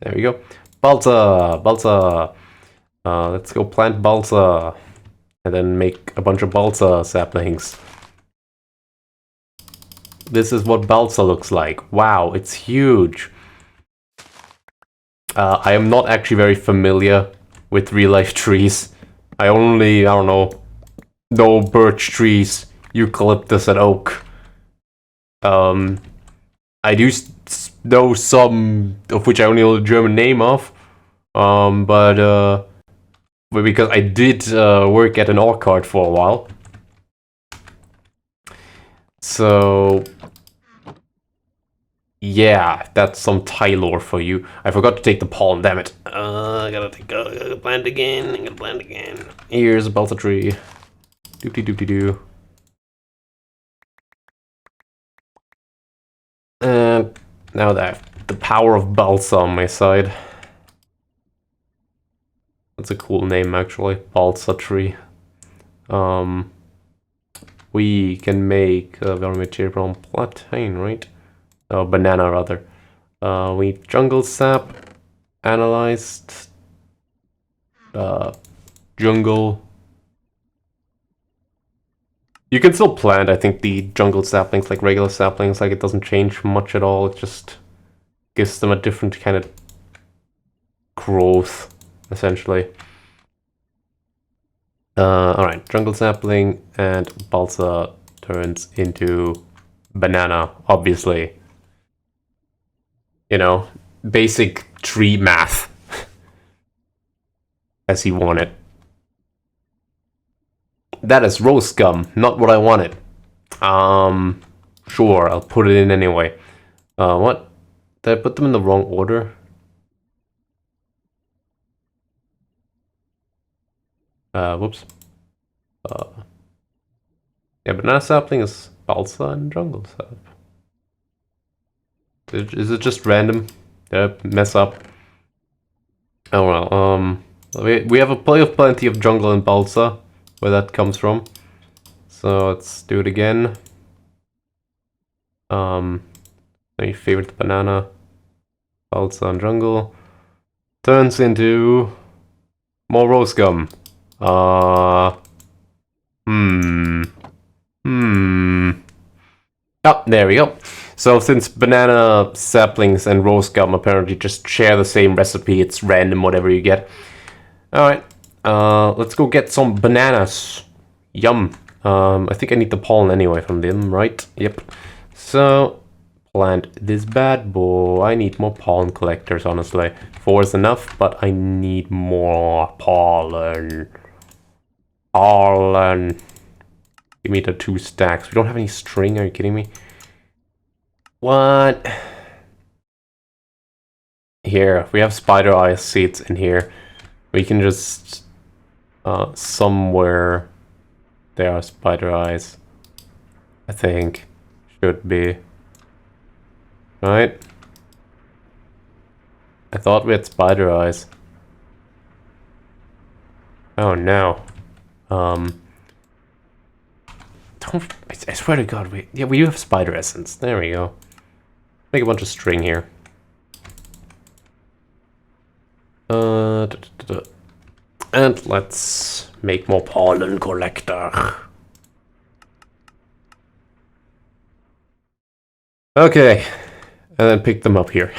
There we go. Balsa! Balsa! Let's go plant balsa. And then make a bunch of balsa saplings. This is what balsa looks like. Wow, it's huge. I am not actually very familiar with real-life trees. I don't know birch trees, eucalyptus and oak. I do know some of which I only know the German name of, but because I did work at an orchard for a while. So yeah, that's some Thai lore for you. I forgot to take the pollen, damn it. I gotta plant again, Here's a balsa tree. Doopty-doopty-doo. And now that I have the power of balsa on my side. That's a cool name, actually. Balsa tree. We can make very material plantain, right? Oh, banana, rather. We need jungle sap. Analyzed. Jungle. You can still plant, I think, the jungle saplings like regular saplings, like it doesn't change much at all, it just gives them a different kind of growth, essentially. Alright, jungle sapling and balsa turns into banana, obviously. You know, basic tree math. As you want it. That is rose scum, not what I wanted. Sure, I'll put it in anyway. What? Did I put them in the wrong order? Whoops. Yeah, banana sapling is balsa and jungle sap. Is it just random? Did I mess up? Oh well, we have plenty of jungle and balsa, where that comes from. So let's do it again. My favorite banana, balsa and jungle, turns into more rose gum. Oh, there we go. So since banana saplings and rose gum apparently just share the same recipe, it's random whatever you get. Alright, let's go get some bananas. Yum. I think I need the pollen anyway from them, right? Yep. So, plant this bad boy. I need more pollen collectors, honestly. 4 is enough, but I need more pollen. Pollen. Give me the 2 stacks. We don't have any string, are you kidding me? What? Here, we have spider eye seeds in here. We can just... somewhere... there are spider eyes. I think. Should be. Right? I thought we had spider eyes. Oh no. I swear to God, we do have spider essence. There we go. Make a bunch of string here. And let's make more pollen collector. Okay, and then pick them up here.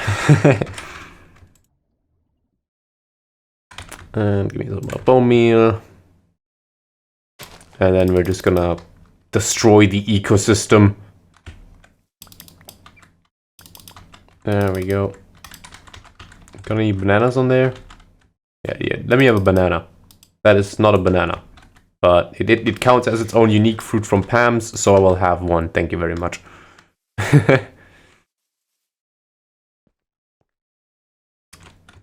And give me some more bone meal. And then we're just gonna destroy the ecosystem. There we go. Got any bananas on there? Yeah, let me have a banana. That is not a banana. But it counts as its own unique fruit from Pam's, so I will have one. Thank you very much.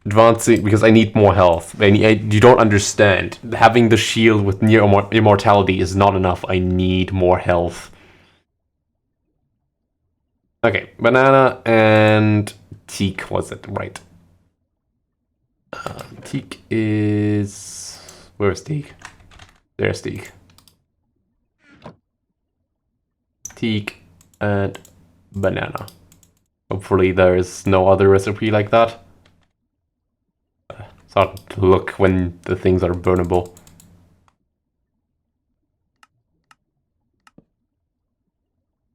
Advancing, because I need more health. You don't understand. Having the shield with near immortality is not enough. I need more health. Okay, banana and teak, was it? Right. Teak is... Where's teak? There's teak. Teak and banana. Hopefully there is no other recipe like that. It's hard to look when the things are burnable.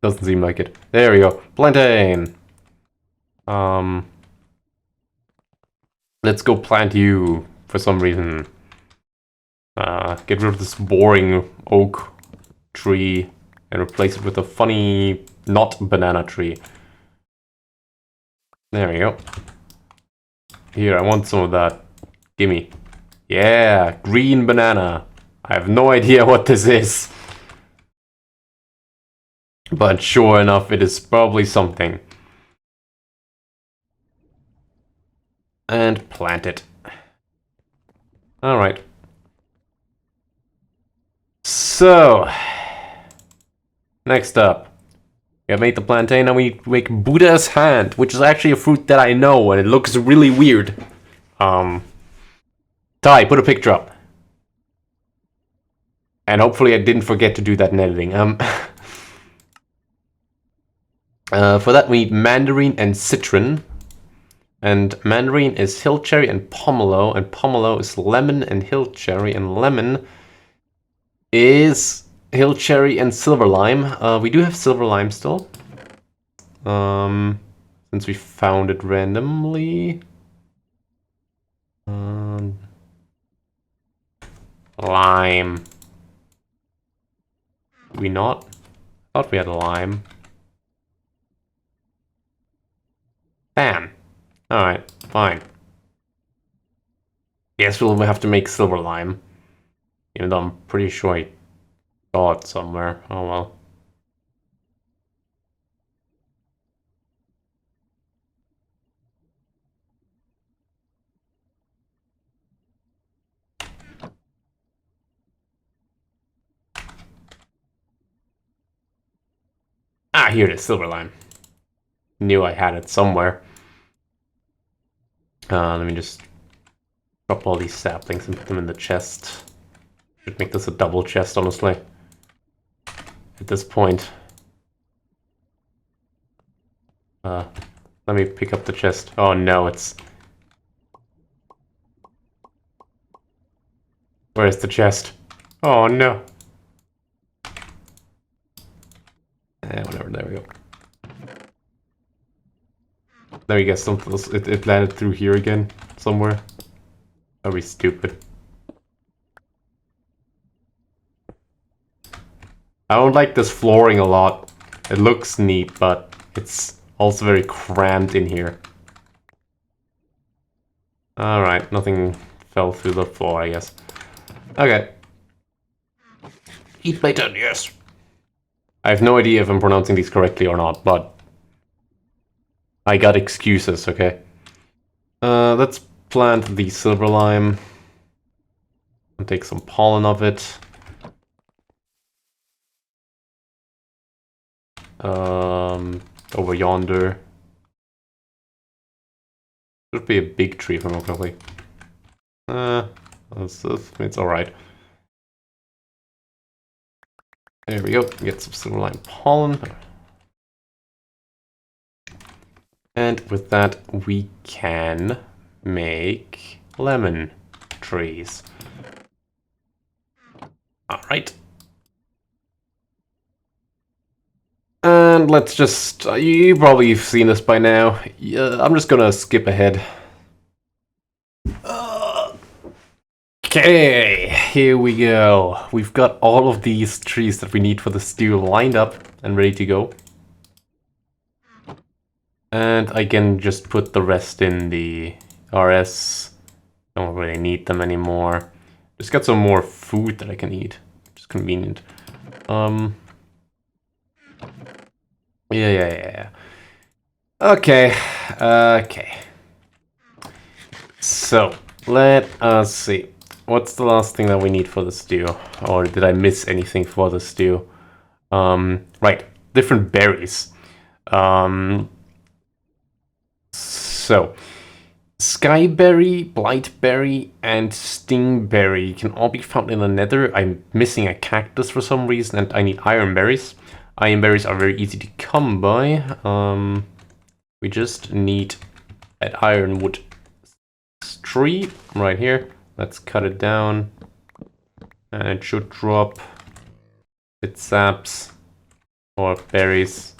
Doesn't seem like it. There we go. Plantain! Let's go plant you for some reason. Get rid of this boring oak tree and replace it with a funny, not banana tree. There we go. Here, I want some of that. Gimme. Yeah, green banana. I have no idea what this is. But sure enough, it is probably something. And plant it. Alright. So, next up. We have made the plantain and we make Buddha's hand, which is actually a fruit that I know and it looks really weird. Ty, put a picture up. And hopefully I didn't forget to do that in editing. For that we need mandarin and citron. And mandarin is hill cherry and pomelo is lemon and hill cherry, and lemon is hill cherry and silver lime. We do have silver lime still. Since we found it randomly. Lime. Do we not? I thought we had a lime. Bam. Alright, fine. Guess we'll have to make silver lime. Even though I'm pretty sure I saw it somewhere. Oh well. Ah, here it is, silver lime. Knew I had it somewhere. Let me just drop all these saplings and put them in the chest. Should make this a double chest, honestly. At this point. Let me pick up the chest. Oh no, it's... Where's the chest? Oh no. Whatever, there we go. There we go, something else. It landed through here again, somewhere. That'd be stupid. I don't like this flooring a lot. It looks neat, but it's also very cramped in here. Alright, nothing fell through the floor, I guess. Okay. Eat later, yes. I have no idea if I'm pronouncing these correctly or not, but I got excuses, okay? Let's plant the silver lime and take some pollen of it. Over yonder. Should be a big tree from correctly. It's alright. There we go. Get some silverline pollen. And with that, we can make lemon trees. Alright. And let's just... you probably have seen this by now. Yeah, I'm just gonna skip ahead. Okay, here we go. We've got all of these trees that we need for the stew lined up and ready to go. And I can just put the rest in the RS. Don't really need them anymore. Just got some more food that I can eat, which is convenient. Yeah. Okay. So, let us see. What's the last thing that we need for the stew? Or did I miss anything for the stew? Right, different berries. So, Skyberry, Blightberry, and Stingberry can all be found in the Nether. I'm missing a cactus for some reason, and I need iron berries. Iron berries are very easy to come by. We just need an ironwood tree right here. Let's cut it down, and it should drop its saps or berries,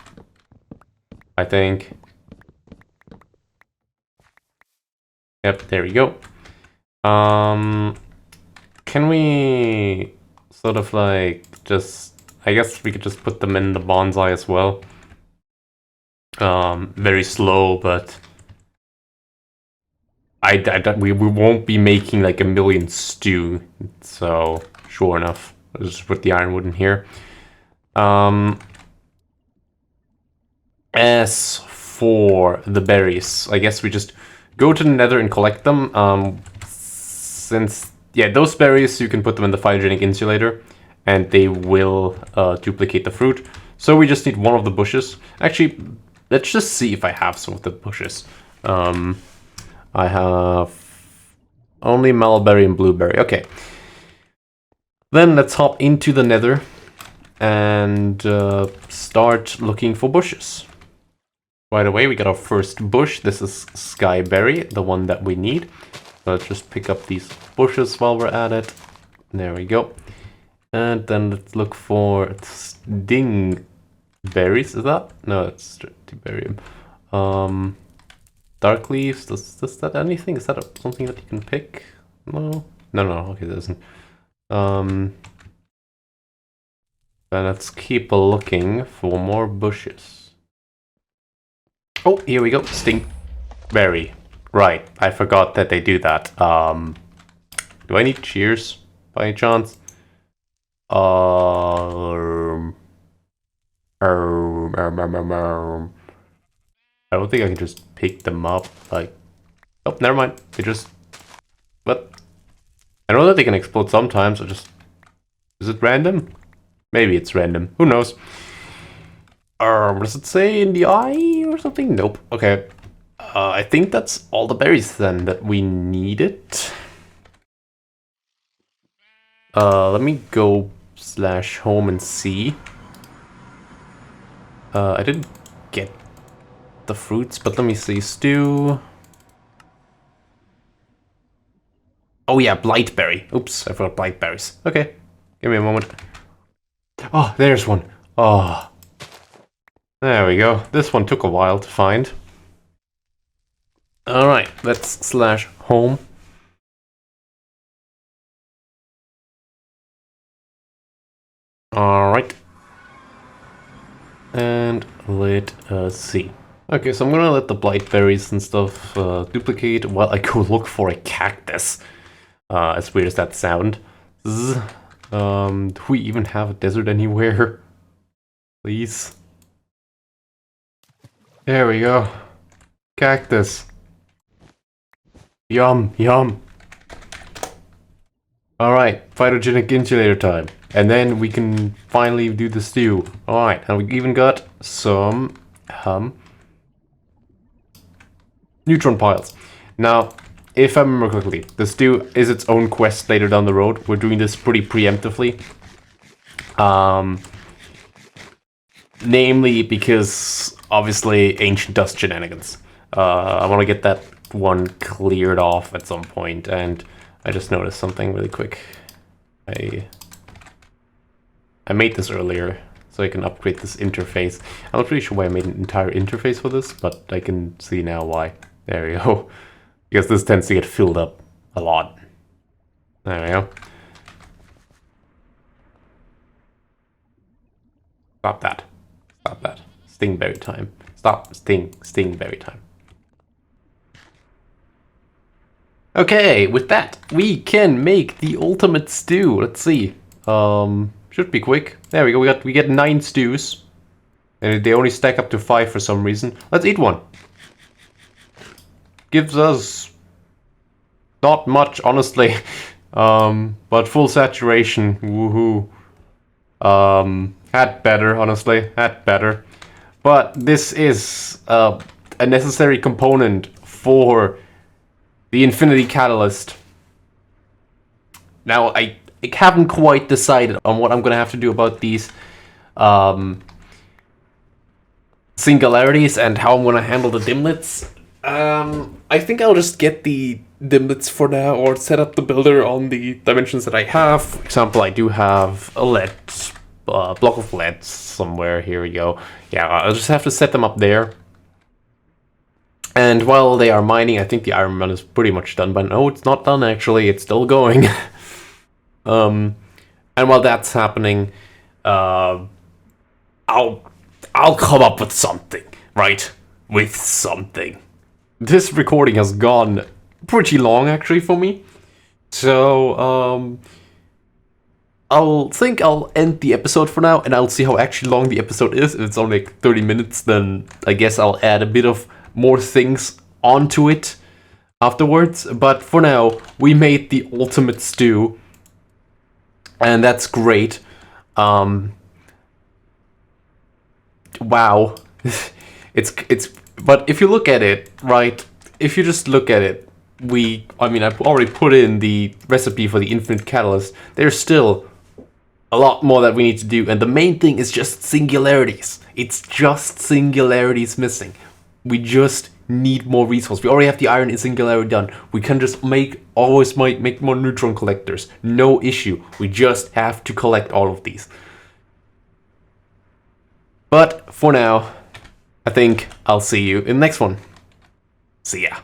I think. Yep, there we go. Can we sort of like just... I guess we could just put them in the bonsai as well. Very slow, but... we won't be making like a million stew, so sure enough. I'll just put the ironwood in here. As for the berries, I guess we just go to the Nether and collect them. Since, yeah, those berries, you can put them in the phylogenic insulator, and they will duplicate the fruit. So we just need one of the bushes. Actually, let's just see if I have some of the bushes. I have only mulberry and blueberry. Okay. Then let's hop into the Nether and start looking for bushes. Right away, we got our first bush. This is Skyberry, the one that we need. So let's just pick up these bushes while we're at it. There we go. And then let's look for Stingberries. Is that? No, it's Stratiberium. Dark leaves, does that anything? Is that something that you can pick? No? No, okay, it doesn't. Then let's keep looking for more bushes. Oh, here we go, Stinkberry. Right, I forgot that they do that. Do I need shears by any chance? I don't think I can just pick them up, like... Oh, never mind. They just... What? I know that they can explode sometimes, I just... Is it random? Maybe it's random. Who knows? Does it say in the eye or something? Nope. Okay. I think that's all the berries then that we needed. Let me go /home and see. I didn't get the fruits, but let me see. Stew. Oh yeah, Blightberry. Oops, I forgot Blightberries. Okay, give me a moment. Oh, there's one. Oh, there we go. This one took a while to find. All right, let's /home. All right. And let us see. Okay, so I'm gonna let the Blightberries and stuff duplicate while I go look for a cactus. As weird as that sound. Do we even have a desert anywhere? Please. There we go. Cactus. Yum, yum. Alright, phylogenic insulator time. And then we can finally do the stew. Alright, and we even got some neutron piles. Now, if I remember correctly, the stew is its own quest later down the road. We're doing this pretty preemptively. Namely because, obviously, ancient dust shenanigans. I want to get that one cleared off at some point, and I just noticed something really quick. I made this earlier, so I can upgrade this interface. I'm not pretty sure why I made an entire interface for this, but I can see now why. There we go. Because this tends to get filled up a lot. There we go. Stop that. Stop that. Stingberry time. Stop. Stingberry time. Okay, with that, we can make the ultimate stew. Let's see. Should be quick. There we go. We get 9 stews. And they only stack up to 5 for some reason. Let's eat one. Gives us not much, honestly. But full saturation. Woohoo. Had better, honestly. Had better. But this is a necessary component for the Infinity Catalyst. Now, I haven't quite decided on what I'm gonna have to do about these singularities and how I'm gonna handle the dimlets. I think I'll just get the dimlets for now, or set up the builder on the dimensions that I have. For example, I do have a lead block of lead somewhere. Here we go. Yeah, I'll just have to set them up there. And while they are mining, I think the iron run is pretty much done. But no, it's not done actually. It's still going. And while that's happening, I'll come up with something, right? With something. This recording has gone pretty long actually for me. So I'll end the episode for now, and I'll see how actually long the episode is. If it's only like 30 minutes, then I guess I'll add a bit of more things onto it afterwards. But for now, we made the ultimate stew, and that's great. Wow. it's but if you look at it, right, if you just look at it, I've already put in the recipe for the infinite catalyst. There's still a lot more that we need to do, and the main thing is just singularities. It's just singularities missing. We just need more resources. We already have the iron singularity done. We can just make more neutron collectors. No issue. We just have to collect all of these. But for now, I think I'll see you in the next one. See ya.